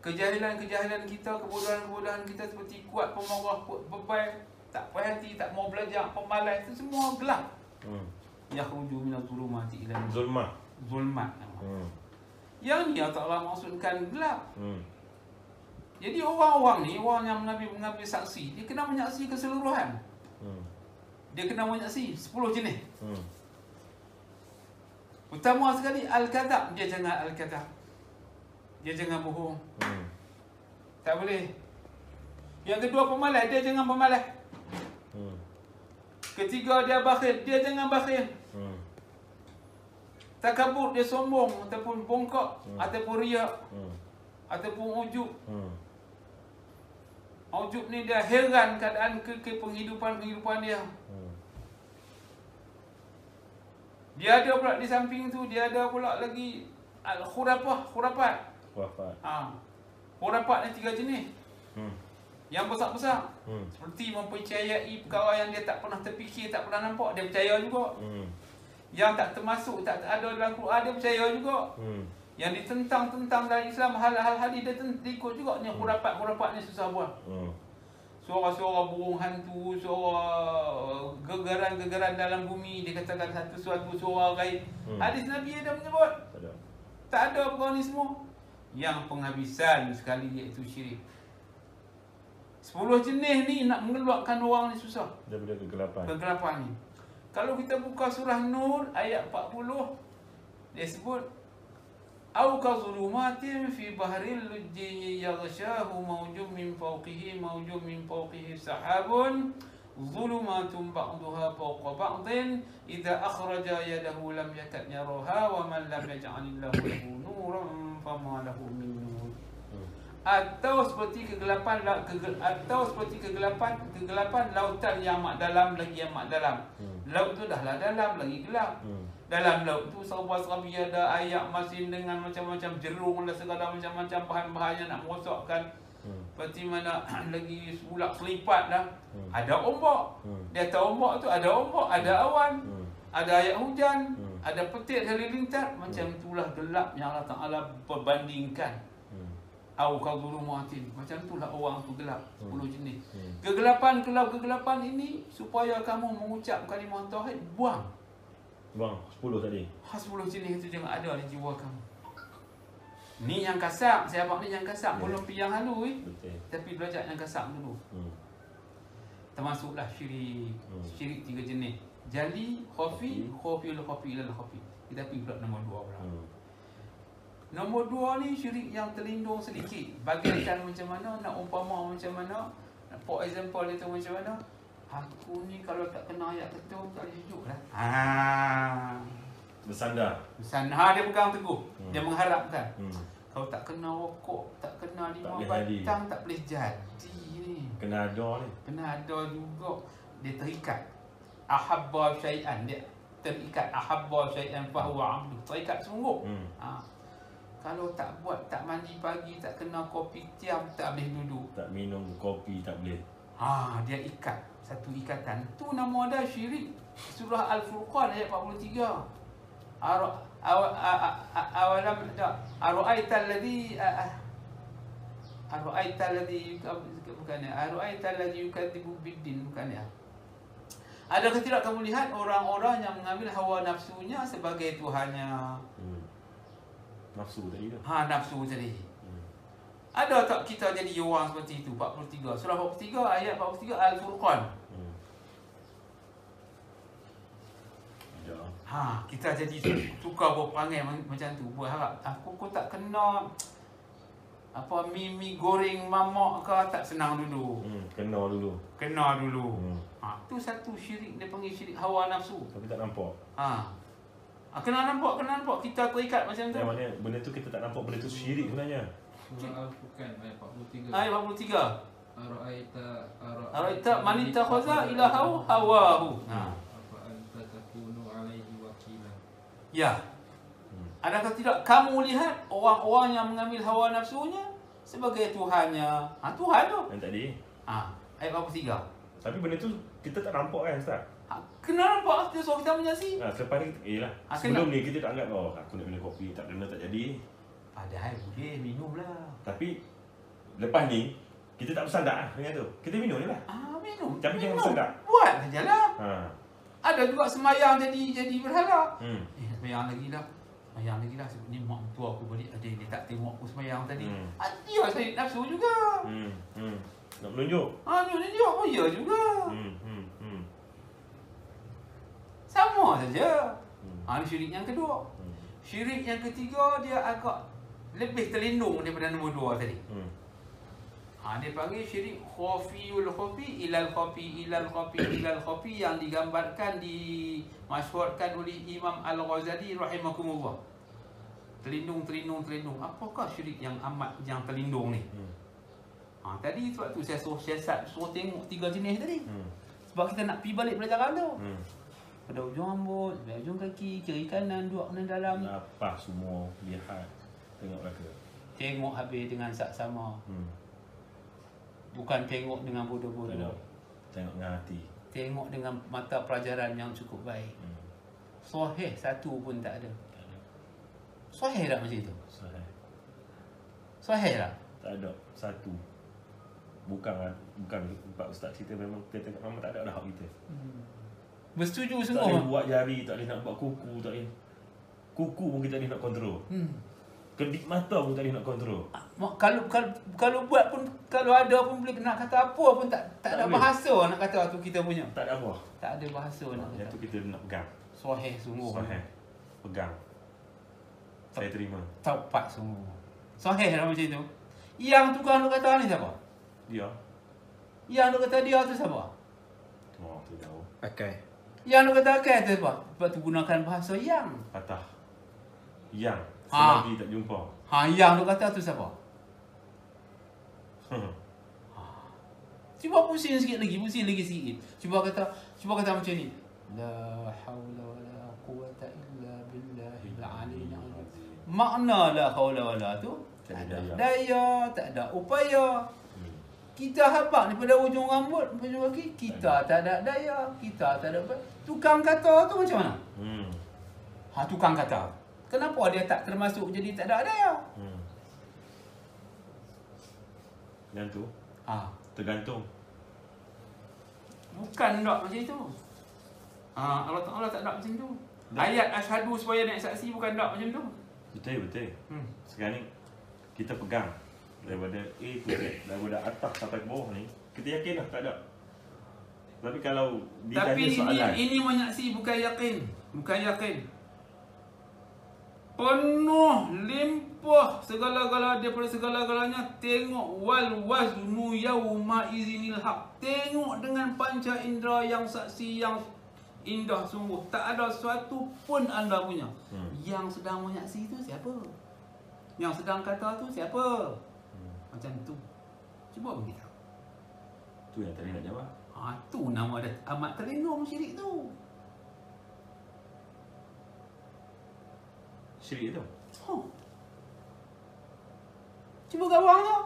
kejahilan kita, kebodohan kita seperti kuat pemarah, kuat bebai, tak puas hati, tak mau belajar, pemalas, itu semua gelap. Yakhruju minadh-dhulumati ila Zulmah. zulmat. Yang ni Allah maksudkan gelap. Jadi orang-orang ni, orang yang mengambil saksi, dia kena menyaksi keseluruhan. Dia kena menyaksi 10 jenis. Pertama sekali al-kadhab, dia jangan al-kadhab. Dia jangan bohong. Tak boleh. Yang kedua pemalas, dia jangan pemalas. Ketiga dia bakhil, dia jangan bakhil. Takabur, dia sombong ataupun bongkok ataupun riak ataupun ujub. Ujub ni dia heran keadaan ke penghidupan dia. Dia ada pula di samping tu, dia ada pula lagi khurafat. Khurafat ni 3 jenis. Yang besar-besar. Seperti mempercayai perkara yang dia tak pernah terfikir, tak pernah nampak, dia percaya juga. Yang tak termasuk, tak ada dalam Quran, dia percaya juga. Yang ditentang-tentang dalam Islam, hal-hal hadis dia ikut juga. Ni khurafat ni susah buat. Suara-suara burung hantu, suara gegaran-gegaran dalam bumi, dia katakan suatu suara gaib. Hadis Nabi ada menyebut. Tak ada perkara ni semua. Yang penghabisan sekali iaitu syirik. 10 jenis ni nak mengeluarkan orang ni susah. Daripada kegelapan. Kegelapan ni. Kalau kita buka surah Nur ayat 40, dia sebut au ka zulumatin fi bahril lujji yaghshahu mawjum min fawqihi sahabun zulumatun ba'daha fawqa ba'din idza akhraja yadahu lam yakad yaraha wa man lam yaj'alillahu lahu nuran fama lahu min nur. Atau seperti kegelapan lautan yang amat dalam lagi amat dalam. Laut tu dah lah dalam lagi gelap. Dalam laut tu serba-serbi ada ayak masin dengan macam-macam jerung dan segala macam-macam bahan-bahan yang nak merosakkan. Seperti mana lagi sulak selipat dah. Ada ombak. Di atas ombak tu ada ombak, ada awan, ada ayak hujan, ada petir halilintar. Macam itulah gelap yang Allah Ta'ala perbandingkan. Au kadhulumatin. Macam itulah orang tu gelap. 10 jenis. Kegelapan ini supaya kamu mengucap kalimah tauhid, buang 10 tadi. 10 jenis itu jangan ada di jiwa kamu. Ni yang kasar, saya abang ni yang kasar, belum pergi yang halus. Tapi belajar yang kasar dulu. Termasuklah syirik. Syirik 3 jenis. Jali, khafi, khafil ilal khafi. Kita pergi pula nombor 2 pula. Nombor 2 ni syirik yang terlindung sedikit. Bagaikan macam mana, nak umpama macam mana, for example dia tu macam mana. Aku ni kalau tak kena ayat ketua tak boleh hidup lah. Bersandar. Dia pegang teguh. Dia mengharapkan. Kalau tak kena rokok, tak kena 5 batang, tak boleh jadi ni. Kena ada ni. Kena ada juga. Dia terikat. Ahabba syai'an. Dia terikat. Ahabba syai'an fahuwa abdu. Terikat sungguh. Kalau tak buat, tak mandi pagi, tak kena kopi tiam, tak boleh duduk. Tak minum kopi, tak boleh. Dia ikat. Satu ikatan. Tu nama ada syirik. Surah Al-Furqan ayat 43. Awalam tak. Ara'aital ladzi yukadzibu biddin, bukan ya. Adakah tidak kamu lihat orang-orang yang mengambil hawa nafsunya sebagai tuhannya? Nafsu tadi tu. Nafsu tadi. Ada tak kita jadi orang seperti itu? 43. Surah 43 ayat 43 Al-Furqan. Ada. Kita jadi suka berperangai macam tu. Berharap aku tak kena mi goreng mamak ke, tak senang dulu. Kena dulu. Tu satu syirik, dia panggil syirik hawa nafsu. Tapi tak nampak. Kena nampak kita terikat macam tu. Yang mana benda tu kita tak nampak, benda tu syirik sebenarnya. Surah Al-Furqan ayat 43. Ayat 43. Araita man ittakhadha ilahahu hawahu. Apa anta takunu alaihi wakila. Ya. Adakah tidak kamu lihat orang-orang yang mengambil hawa nafsunya sebagai tuhannya? Tuhan tu. Yang tadi. Ayat 43. Tapi benda tu kita tak nampak kan, Ustaz? Kena nampak dia suruh kita menyaksi. Selepas ni sebelum ni kita tak anggap aku nak minum kopi, tak kena tak jadi. Padahal boleh minum lah. Tapi lepas ni kita tak bersandar dengan tu. Kita minum je lah. Minum. Tapi jangan bersandar. Buat saja lah. Ada juga semayang jadi berhala. Semayang lagi lah. Ni mak tua aku balik ada dia tak tengok aku semayang tadi. Dia saya nafsu juga. Nak menunjuk. Menunjuk pun ya juga. Sama saja. Ini syirik yang kedua. Syirik yang ketiga dia agak lebih terlindung daripada nombor 2 tadi. Dia panggil syirik khafiyul khafi ilal khafi yang digambarkan, dimasyhurkan oleh Imam Al-Ghazali rahimakumullah. Terlindung. Apakah syirik yang terlindung ni? Tadi sebab tu saya suruh tengok 3 jenis tadi. Sebab kita nak pergi balik pelajaran tu. Pada ujung rambut, pada ujung kaki, kiri kanan, dua kanan dalam. Apa semua lihat, tengok belakang. Tengok habis dengan saksama. Bukan tengok dengan Tak ada. bodoh-bodoh. Tengok dengan hati. Tengok dengan mata pelajaran yang cukup baik. Sahih satu pun tak ada. Tak ada. Sahih tak macam itu? Sahih. Sahih tak? Tak ada. Satu. Bukan Pak Ustaz cerita memang kita tengok memang tak ada hak kita. Bersetuju Tak boleh semua. buat jari, tak boleh nak buat kuku, tak boleh. Kuku pun kita tak boleh nak kontrol. Kedip mata pun tak boleh nak kontrol. Kalau buat pun, kalau ada pun boleh nak kata apa pun tak Tak ada boleh. bahasa nak kata tu kita punya. Tak ada apa. Tak ada bahasa nak Yang kata. tu kita nak pegang. Sahih sungguh. Sahih. Pegang. Saya terima. Tepat sungguh. Sahih lah macam tu. Yang tukang duk kata ni siapa? Dia. Yang duk kata dia tu siapa? Oh, tu jauh. Pakai. Yang duk kata akal tu siapa? Sebab tu gunakan bahasa yang. Patah. Yang. Ha. Selagi tak jumpa. Yang duk kata tu siapa? Cuba pusing sikit lagi, sikit. Cuba kata macam ni. La haula wala quwwata illa billahil aliyyil azim. Makna la haula wala tu tak ada daya, tak ada upaya. Kita habaq daripada ujung rambut sampai ujung kaki, kita tak ada daya, kita tak ada upaya. Tukang kata tu macam mana? Tukang kata. Kenapa dia tak termasuk jadi tak ada daya? Yang tu tergantung. Bukan tak macam itu. Allah Ta'ala tak ada macam tu. Ayat asyhadu supaya naik saksi bukan tak macam tu. Betul. Sekarang ni kita pegang daripada A to Z, daripada atas sampai bawah ni, kita yakin lah tak ada. Tapi kalau ditanya soalan, ini menyaksi bukan yakin. Penuh limpah segala-gala daripada segala-galanya. Tengok wal waznu yauma izinil haq. Tengok dengan panca indera yang saksi yang indah sungguh. Tak ada sesuatu pun anda punya. Yang sedang menyaksi tu siapa? Yang sedang kata tu siapa? Macam tu. Cuba bagi tahu. tu yang tadi nak jawab. Tu nama dia amat terlindung syirik tu. Syirik tu. Cuba gawang tu.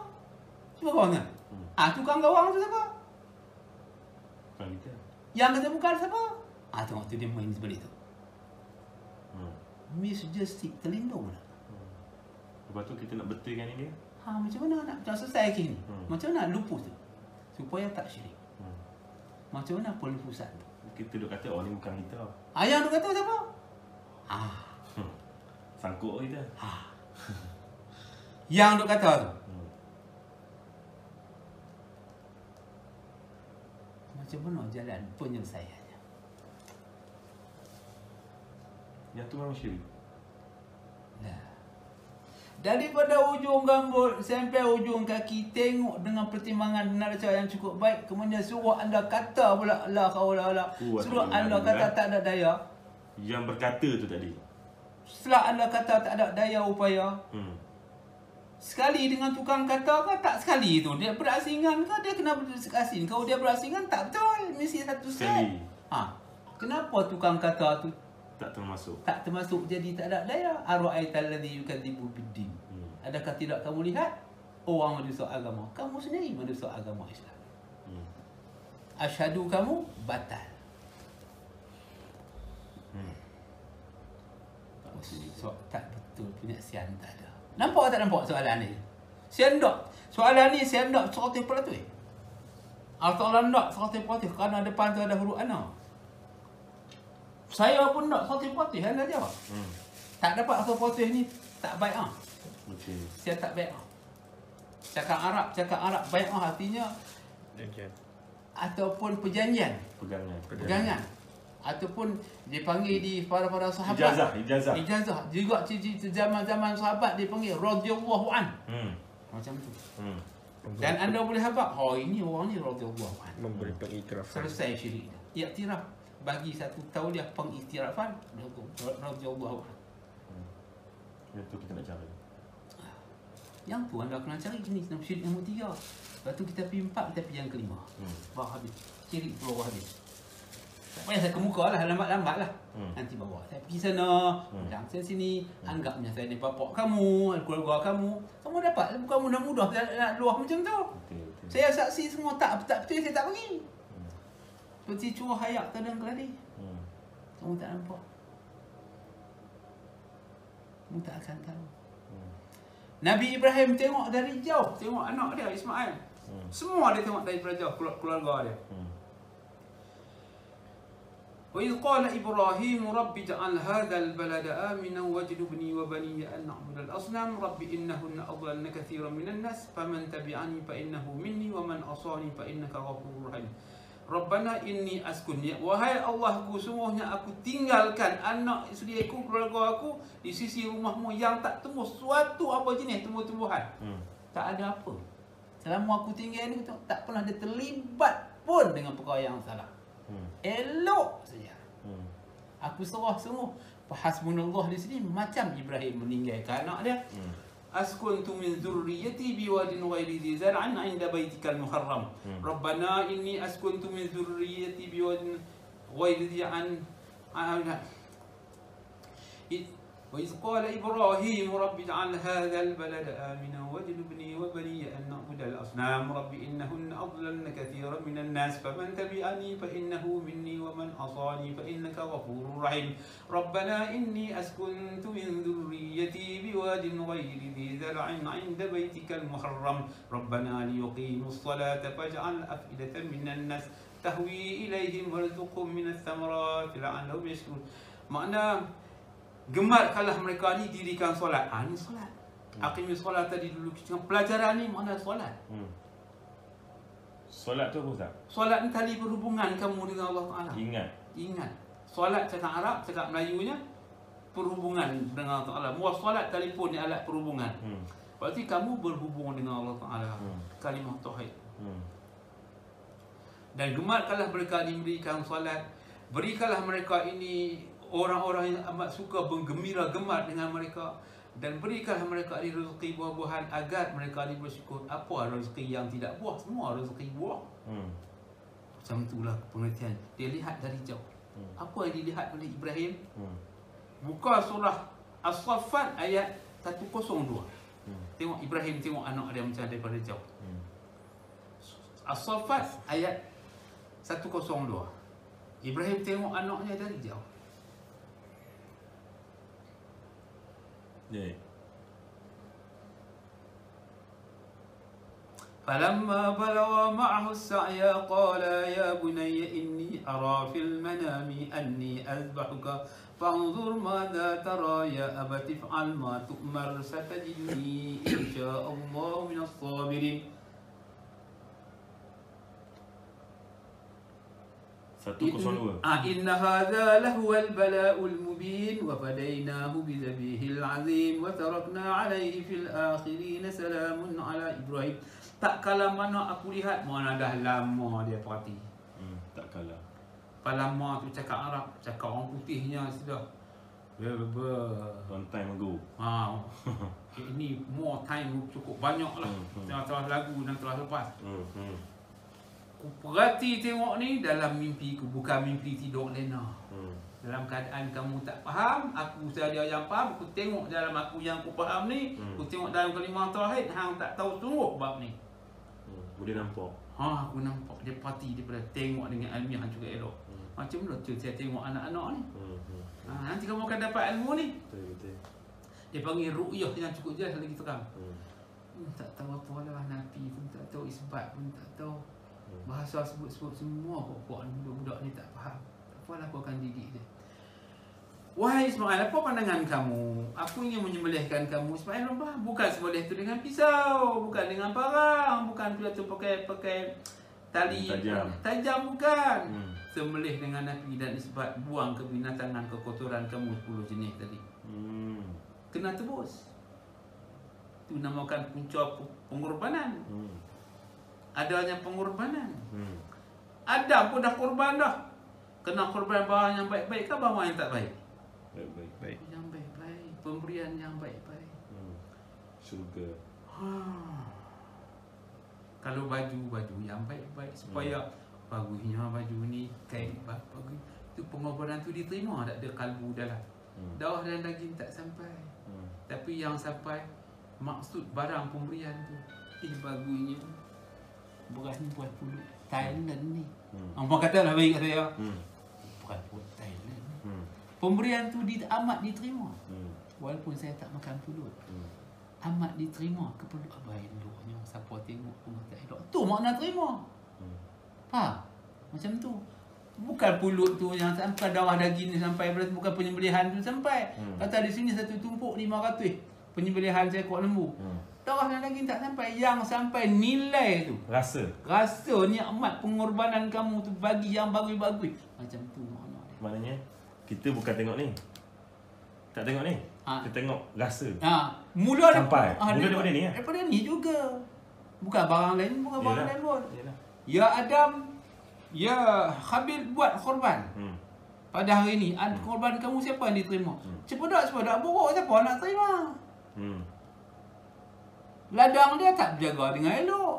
Tukang gawang tu siapa? Bukan kita. Yang kata bukan siapa? Tengok tu dia main sebalik tu. Misjustice terlindung lah. Lepas tu kita nak betulkan ini. Macam mana nak selesai kini? Macam mana nak lupus tu? Supaya tak syirik. Macam mana pelupusan tu? Kita duk kata, ni bukan kita. Yang tu kata siapa? Sangkut kita. Yang duk kata tu. Macam mana jalan penyelesaiannya? Yang tu memang syirik. Daripada ujung rambut sampai ujung kaki, tengok dengan pertimbangan neraca yang cukup baik. Kemudian suruh anda kata pula la haula wala. Suruh anda kata tak ada daya. Yang berkata tu tadi. Setelah anda kata tak ada daya upaya, sekali dengan tukang kata ke tak sekali tu? Dia berasingan ke dia kena berasing? Kalau dia berasingan tak betul. Mesti satu sekali. Kenapa tukang kata tu tak termasuk jadi tak ada daya? Ara'aital ladzi yukadzibu biddin. Adakah tidak kamu lihat orang merusak agama? Kamu sendiri merusak agama Islam. Asyhadu kamu batal. Tak betul punya sian tak ada. Nampak tak nampak soalan ni? Sian tak? Soalan ni sian tak 100%. Soalan tak 100% kerana depan tu ada huruf ana. Saya pun tak 100% anda jawab. Tak dapat 100% ni tak baik Saya tak baik Cakap Arab baik artinya ataupun perjanjian. Pegangan. Ataupun dipanggil di para sahabat ijazah. Juga zaman-zaman sahabat dipanggil radhiyallahu an. Macam tu. Dan anda boleh habaq, ini orang ni radhiyallahu an. Memberi pengiktirafan. Selesai syirik dia. Iktiraf bagi satu tauliah pengiktirafan radhiyallahu an. Yang tu kita nak cari. Yang tu anda kena cari jenis syirik nombor 3. Lepas tu kita pergi 4, kita pergi yang kelima. Bawa habis. Syirik keluar habis. Tak payah saya kemuka lah, lambat-lambat lah. Nanti bawa saya pergi sana, undang saya sini. Anggapnya saya ni bapak kamu, keluarga kamu. Kamu dapat, bukan mudah-mudah nak luah macam tu. Betul. Saya saksi semua tak betul saya tak bagi. Seperti curah ayak tadang keladi. Kamu tak nampak. Kamu tak akan tahu. Nabi Ibrahim tengok dari jauh, tengok anak dia Ismail. Semua dia tengok dari jauh keluarga dia. وإذ قال إبراهيم رب اجعل هذا البلد آمنا واجنبني وبني أن نعبد الأصنام رب إنهن أضللن كثيرا من الناس فمن تبعني فإنه مني ومن عصاني فإنك غفور رحيم Rabbana inni askun, wahai Allahku, sungguhnya aku tinggalkan anak isteri aku, keluarga aku di sisi rumahmu yang tak tumbuh suatu apa jenis tumbuh-tumbuhan. Tak ada apa. Selama aku tinggal ni tak pernah ada terlibat pun dengan perkara yang salah. Elok saja. Aku serah semua. Hasbunallah di sini macam Ibrahim meninggalkan anak dia. Askuntu min dzurriyyati biwadin ghairi dzi zar'in 'inda baitikal muharram. Rabbana inni askuntu min dzurriyyati biwadin ghairi dzi وإذ قال إبراهيم رب اجعل هذا البلد آمنا واجنبني وبني أن نعبد الأصنام رب إنهن أضللن كثيرا من الناس فمن تبعني فإنه مني ومن عصاني فإنك غفور رحيم ربنا إني أسكنت من ذريتي بواد غير ذي زرع عند بيتك المحرم ربنا ليقيموا الصلاة فاجعل أفئدة من الناس تهوي إليهم وارزقهم من الثمرات لعلهم يشكرون. Makna gemarkanlah mereka ni dirikan solat. Ni solat. Aqimis solat tadi dulu kita pelajaran ni makna solat. Solat tu apa Ustaz? Solat ni tali berhubungan kamu dengan Allah Taala. Ingat. Solat cakap Arab, cakap Melayunya perhubungan dengan Allah Taala. Muassalat telefon ni alat perhubungan. Berarti kamu berhubung dengan Allah Taala. Kalimah tauhid. Dan gemarkanlah mereka ni mendirikan solat. Berikanlah mereka ini orang-orang yang amat suka bergembira gemar dengan mereka, dan berikanlah mereka ni rezeki buah-buahan agar mereka ni bersyukur. Apa rezeki yang tidak buah? Semua rezeki buah. Macam itulah pengertian. Dia lihat dari jauh. Apa yang dilihat oleh Ibrahim? Buka surah As-Saffat ayat 102. Tengok Ibrahim tengok anak dia macam daripada jauh. As-Saffat ayat 102. Ibrahim tengok anaknya dari jauh. فلما بلغ معه السعي قال يا بني إني أرى في المنام أني أذبحك فانظر ماذا ترى يا أبت افعل ما تؤمر ستجدني إن شاء الله من الصابرين. 102. إن هذا لهو البلاء المبين وفديناه بذبيح العظيم وتركنا عليه في الآخرين سلام على إبراهيم. Tak kala mana aku lihat, mana dah lama dia perhati. Tak kala. Lama tu cakap Arab, cakap orang putihnya sudah. One time ago. Ini more time cukup banyak lah. Telah lagu dan telah lepas. Aku perhati tengok ni dalam mimpi ku, bukan mimpi tidur lena. Dalam keadaan kamu tak faham, aku saja yang faham. Aku tengok dalam aku yang aku faham ni. Aku tengok dalam kalimah tauhid, hang tak tahu sungguh bab ni. Boleh nampak. Aku nampak dia parti daripada tengok dengan ilmiah juga elok. Macam mana tu saya tengok anak-anak ni. Nanti kamu akan dapat ilmu ni. Betul. Dia panggil ru'yah yang cukup jelas lagi terang. Tak tahu apa lah, Nabi pun tak tahu, isbat pun tak tahu. Bahasa sebut-sebut semua pokok budak-budak ni tak faham. Tak apalah, aku akan didik dia. Wahai Ismail, apa pandangan kamu? Aku ingin menyembelihkan kamu. Ismail bukan sembelih tu dengan pisau, bukan dengan parang, bukan pula tu pakai tali tajam bukan. Sembelih dengan Nabi dan isbat, buang kebinatangan, kekotoran kamu 10 jenis tadi. Kena tebus. Itu namakan punca pengorbanan. Adanya pengorbanan. Adam pun dah korban dah. Kena korban barang yang baik-baik ke barang yang tak baik? Baik. Yang baik-baik, pemberian yang baik-baik. Syurga. Kalau baju yang baik-baik supaya bagusnya baju ni kain bagus. Tu pengorbanan tu diterima tak ada kalbu dalam. Darah dan daging tak sampai. Tapi yang sampai maksud barang pemberian tu. Bagusnya. beras ni buat pulut Thailand ni. Abang katalah bagi kat saya. Bukan pulut Thailand. Pemberian tu amat diterima. Walaupun saya tak makan pulut. Amat diterima keperluan abang eloknya. Siapa tengok pun tak elok. Tu makna terima. Faham? Macam tu. Bukan pulut tu yang sampai darah daging ni sampai beras, bukan penyembelihan tu sampai. Kata di sini satu tumpuk 500 penyembelihan seekor lembu. Darah dan daging tak sampai. Yang sampai nilai tu, Rasa nikmat pengorbanan kamu tu bagi yang bagus-bagus. Macam tu makna dia. maknanya kita bukan tengok ni. Tak tengok ni. Kita tengok rasa. Mula sampai. Mula daripada ni. Daripada ni juga. Bukan barang lain, bukan barang lain pun. Yalah. Ya Adam, ya Khabil buat korban. Pada hari ni, korban kamu siapa yang diterima? Cepedak buruk, siapa nak terima? Ladang dia tak berjaga dengan elok.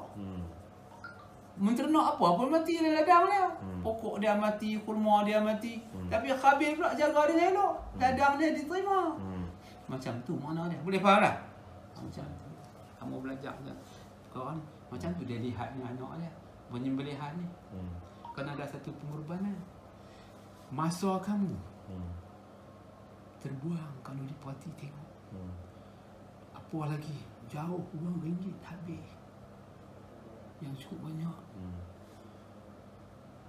Menternak apa pun mati dalam ladang dia. Pokok dia mati, kurma dia mati. Tapi Khabil pula jaga dia elok. Ladang dia diterima. Macam tu makna dia. Boleh faham tak? Macam tu. Kamu belajar kan? Kawan, macam tu dia lihat ni anak dia. Penyembelihan ni. Kan ada satu pengorbanan. Masa kamu terbuang kalau diperhati tengok. Apa lagi? Jauh RM1 habis. Yang cukup banyak.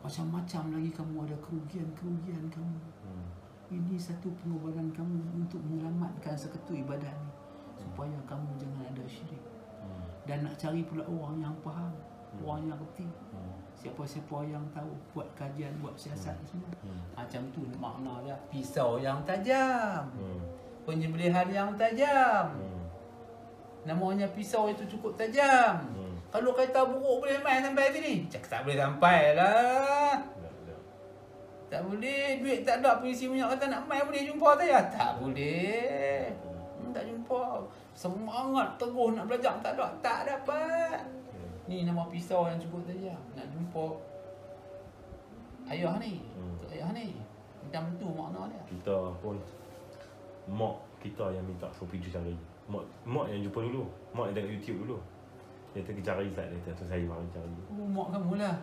Macam-macam lagi kamu ada kerugian kamu. Ini satu pengorbanan kamu untuk menyelamatkan seketul ibadah ni. Supaya kamu jangan ada syirik. Dan nak cari pula orang yang faham, orang yang reti. Siapa-siapa yang tahu, buat kajian, buat siasat semua. Macam tu makna dia. Pisau yang tajam. Penyembelihan yang tajam. Namanya pisau itu cukup tajam. Kalau kereta buruk boleh main sampai sini? Cakap tak boleh sampai lah. Tak boleh. Duit tak ada, polisi minyak kata nak main boleh jumpa saya? Tak boleh. Tak jumpa. Semangat teguh nak belajar tak ada. Tak dapat. Ni nama pisau yang cukup tajam. Nak jumpa ayah ni. Untuk ayah ni. Macam tu makna dia. Kita pun mak kita yang minta suruh pergi cari. Mak yang jumpa dulu. Mak yang tengok YouTube dulu. Dia kata cari Ustaz. Dia kata saya mari cari. Mak kamu lah.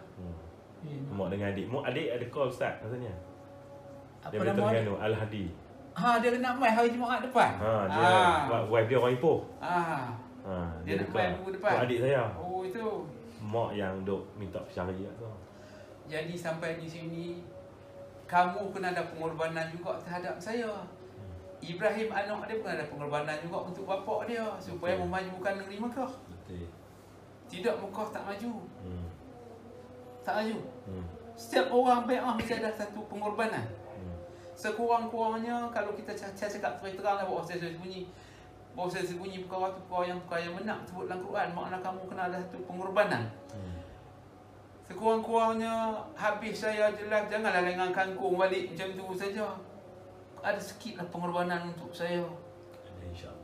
Mak dengan adik. Mak adik ada call Ustaz rasanya. Apa Dia nama betul dia? dengan Al-Hadi. Dia nak main hari Jumaat depan. Dia wife dia orang Ipoh. Dia nak main minggu depan. Adik saya. Oh itu. Mak yang duk minta cari tu. Jadi sampai di sini kamu kena ada pengorbanan juga terhadap saya. Ibrahim anak dia pun ada pengorbanan juga untuk bapa dia supaya memajukan negeri Mekah. Betul. Tidak, Mekah tak maju. Tak maju. Setiap orang bai'ah mesti ada satu pengorbanan. Sekurang-kurangnya kalau kita cakap terang-terang lah bahawa saya sembunyi. Bahawa saya sembunyi perkara tu perkara yang benar sebut dalam Quran. Makna kamu kena ada satu pengorbanan. Sekurang-kurangnya habis saya jelas, janganlah lengan kangkung balik macam tu saja. Ada sikitlah pengorbanan untuk saya.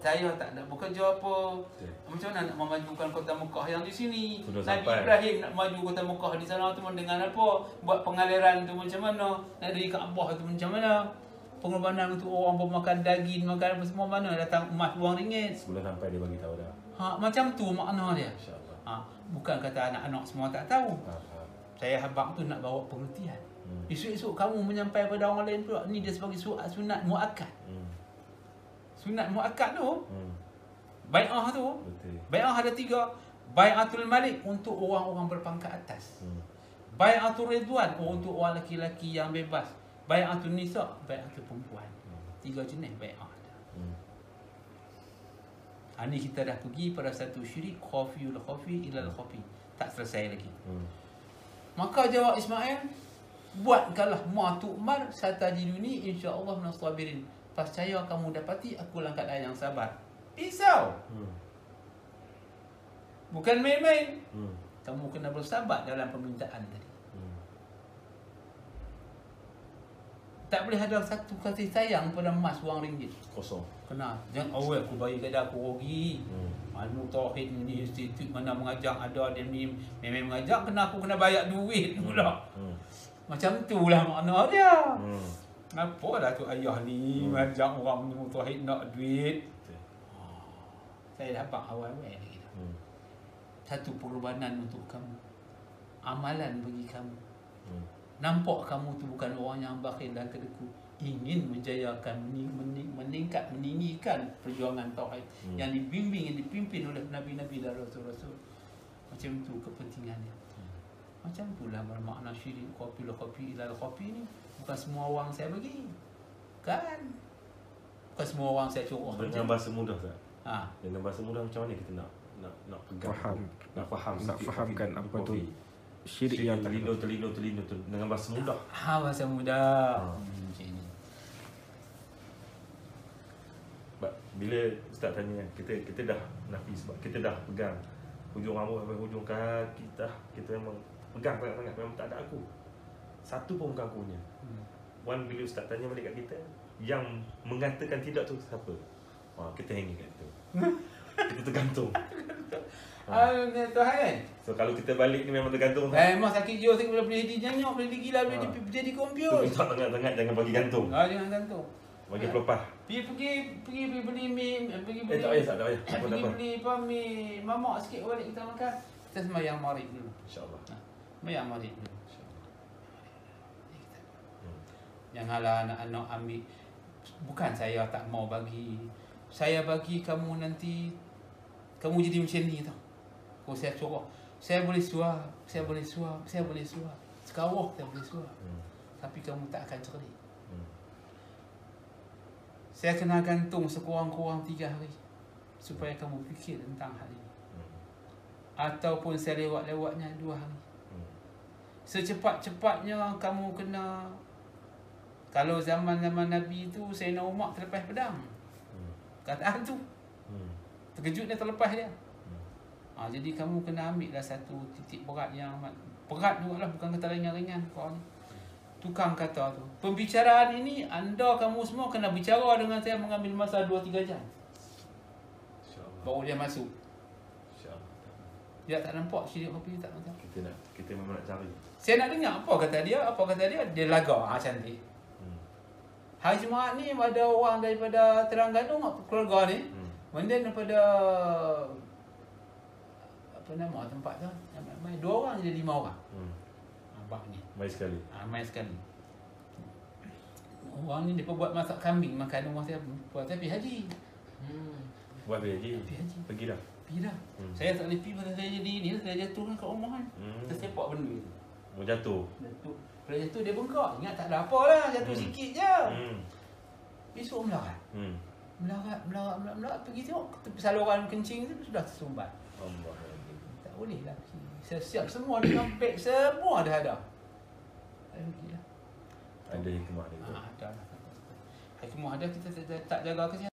Saya tak nak bekerja apa. Macam mana nak memajukan kota Mekah yang di sini? Sudah Nabi sampai. Ibrahim nak maju kota Mekah di sana tu dengan apa? Buat pengaliran tu macam mana? Nak dari Kaabah tu macam mana? Pengorbanan untuk orang pemakan daging, makan apa semua, mana datang emas RM1. Sebelum sampai dia bagi tahu dah. Macam tu makna dia. Insya-Allah. Bukan kata anak-anak semua tak tahu. Saya habaq tu nak bawa pengertian. Esok-esok kamu menyampaikan pada orang lain pula, ni dia sebagai sunat muakkad. Sunat muakkad tu, bai'ah tu, bai'ah ada 3. Bai'atul malik untuk orang-orang berpangkat atas. Bai'atul ridwan untuk orang lelaki-lelaki yang bebas. Bai'atul nisa, bai'atul perempuan. 3 jenis bai'ah ada. Ni kita dah pergi pada satu syirik, khafiul khafi ilal khafi. Tak selesai lagi. Maka jawab Ismail, buatkanlah ma tu'mar satajiduni insya-Allah minas sabirin. Percaya kamu dapati aku dalam keadaan yang sabar. Pisau. Bukan main-main. Kamu kena bersabar dalam permintaan tadi. Tak boleh ada satu kasih sayang pada emas RM1. Kosong. Kena. Jangan awal aku bagi kat aku rugi. Ilmu tauhid ni institut mana mengajar ada dia ni memang mengajar, kena aku kena bayar duit pula. Macam itulah makna dia. Kenapa dah tu ayah ni mengajar orang ilmu tauhid nak duit? Saya dapat awal lagi dah. Satu pengorbanan untuk kamu. amalan bagi kamu. Nampak kamu tu bukan orang yang bakhil dan terdeku, ingin menjayakan, meninggikan perjuangan tauhid yang dibimbing, yang dipimpin oleh nabi-nabi dan rasul-rasul. Macam tu kepentingannya. Macam itulah bermakna syirik kopi ilal kopi ni. Bukan semua orang saya bagi. Kan? Bukan semua orang saya curah. Dengan bahasa mudah tak? Ha. Dengan bahasa mudah macam mana kita nak pegang, nak fahamkan apa tu kopi. syirik yang terlindung tu dengan bahasa mudah. Bahasa mudah. Macam ni. Bila Ustaz tanya kan, kita dah nafi sebab kita dah pegang hujung rambut sampai hujung kaki kita memang pegang sangat-sangat, memang tak ada aku. Satu pun bukan akunya. Wan, bila Ustaz tanya balik kat kita, yang mengatakan tidak tu siapa? Kita hanging kat tu. Kita tergantung. Tuhan kan? So kalau kita balik ni memang tergantung. Memang sakit jiwa sikit bila boleh dinyanyok, boleh digila, boleh jadi kompius. Tu sangat-sangat jangan bagi gantung. Jangan gantung. Bagi pelepah. Pergi beli mi, pergi beli. Tak payah, tak payah. Pergi beli mi mamak sikit balik kita makan. Kita sembahyang maghrib dulu. InsyaAllah. Sembahyang maghrib dulu. Janganlah anak-anak ambil. Bukan saya tak mau bagi. Saya bagi kamu nanti kamu jadi macam ni tau. Kalau saya curah, saya boleh suap, saya boleh suap. Sekawah saya boleh suap. Tapi kamu tak akan cerik. Saya kena gantung sekurang-kurang 3 hari supaya kamu fikir tentang hal ini. Ataupun saya lewat-lewatnya 2 hari. Secepat-cepatnya kamu kena. Kalau zaman-zaman Nabi tu Sayyidina Umar terlepas pedang. Kataan tu terkejut dia terlepas dia. Jadi kamu kena ambil lah satu titik berat yang berat juga lah, bukan kata ringan-ringan. Tukang kata tu, pembicaraan ini kamu semua kena bicara dengan saya, mengambil masa 2-3 jam. Baru dia masuk. Dia tak nampak syirik kopi tak macam. Kita memang nak cari. Saya nak dengar apa kata dia, dia laga cantik. Hari Jumaat ni ada orang daripada Terengganu keluarga ni. Kemudian daripada apa nama tempat tu? 2 orang jadi 5 orang. Abang ni. Mai sekali. Mai sekali. Orang ni dia buat masak kambing makan rumah saya. Buat saya pergi haji. Buat pergi haji. Pergi dah. Saya tak boleh pergi pasal saya jadi ni, saya jatuh kat rumah kan. Tersepak benda tu. Mau jatuh. Kalau jatuh dia bengkak. Ingat tak ada apa lah, jatuh sikit je. Besok melarat. Melarat pergi tengok saluran kencing tu sudah tersumbat. Allah. Tak boleh lah. Saya siap semua dengan beg semua dah ada. Alhamdulillah. Ada hikmah dia. Ada. Hikmah ada, kita tak jaga kesihatan.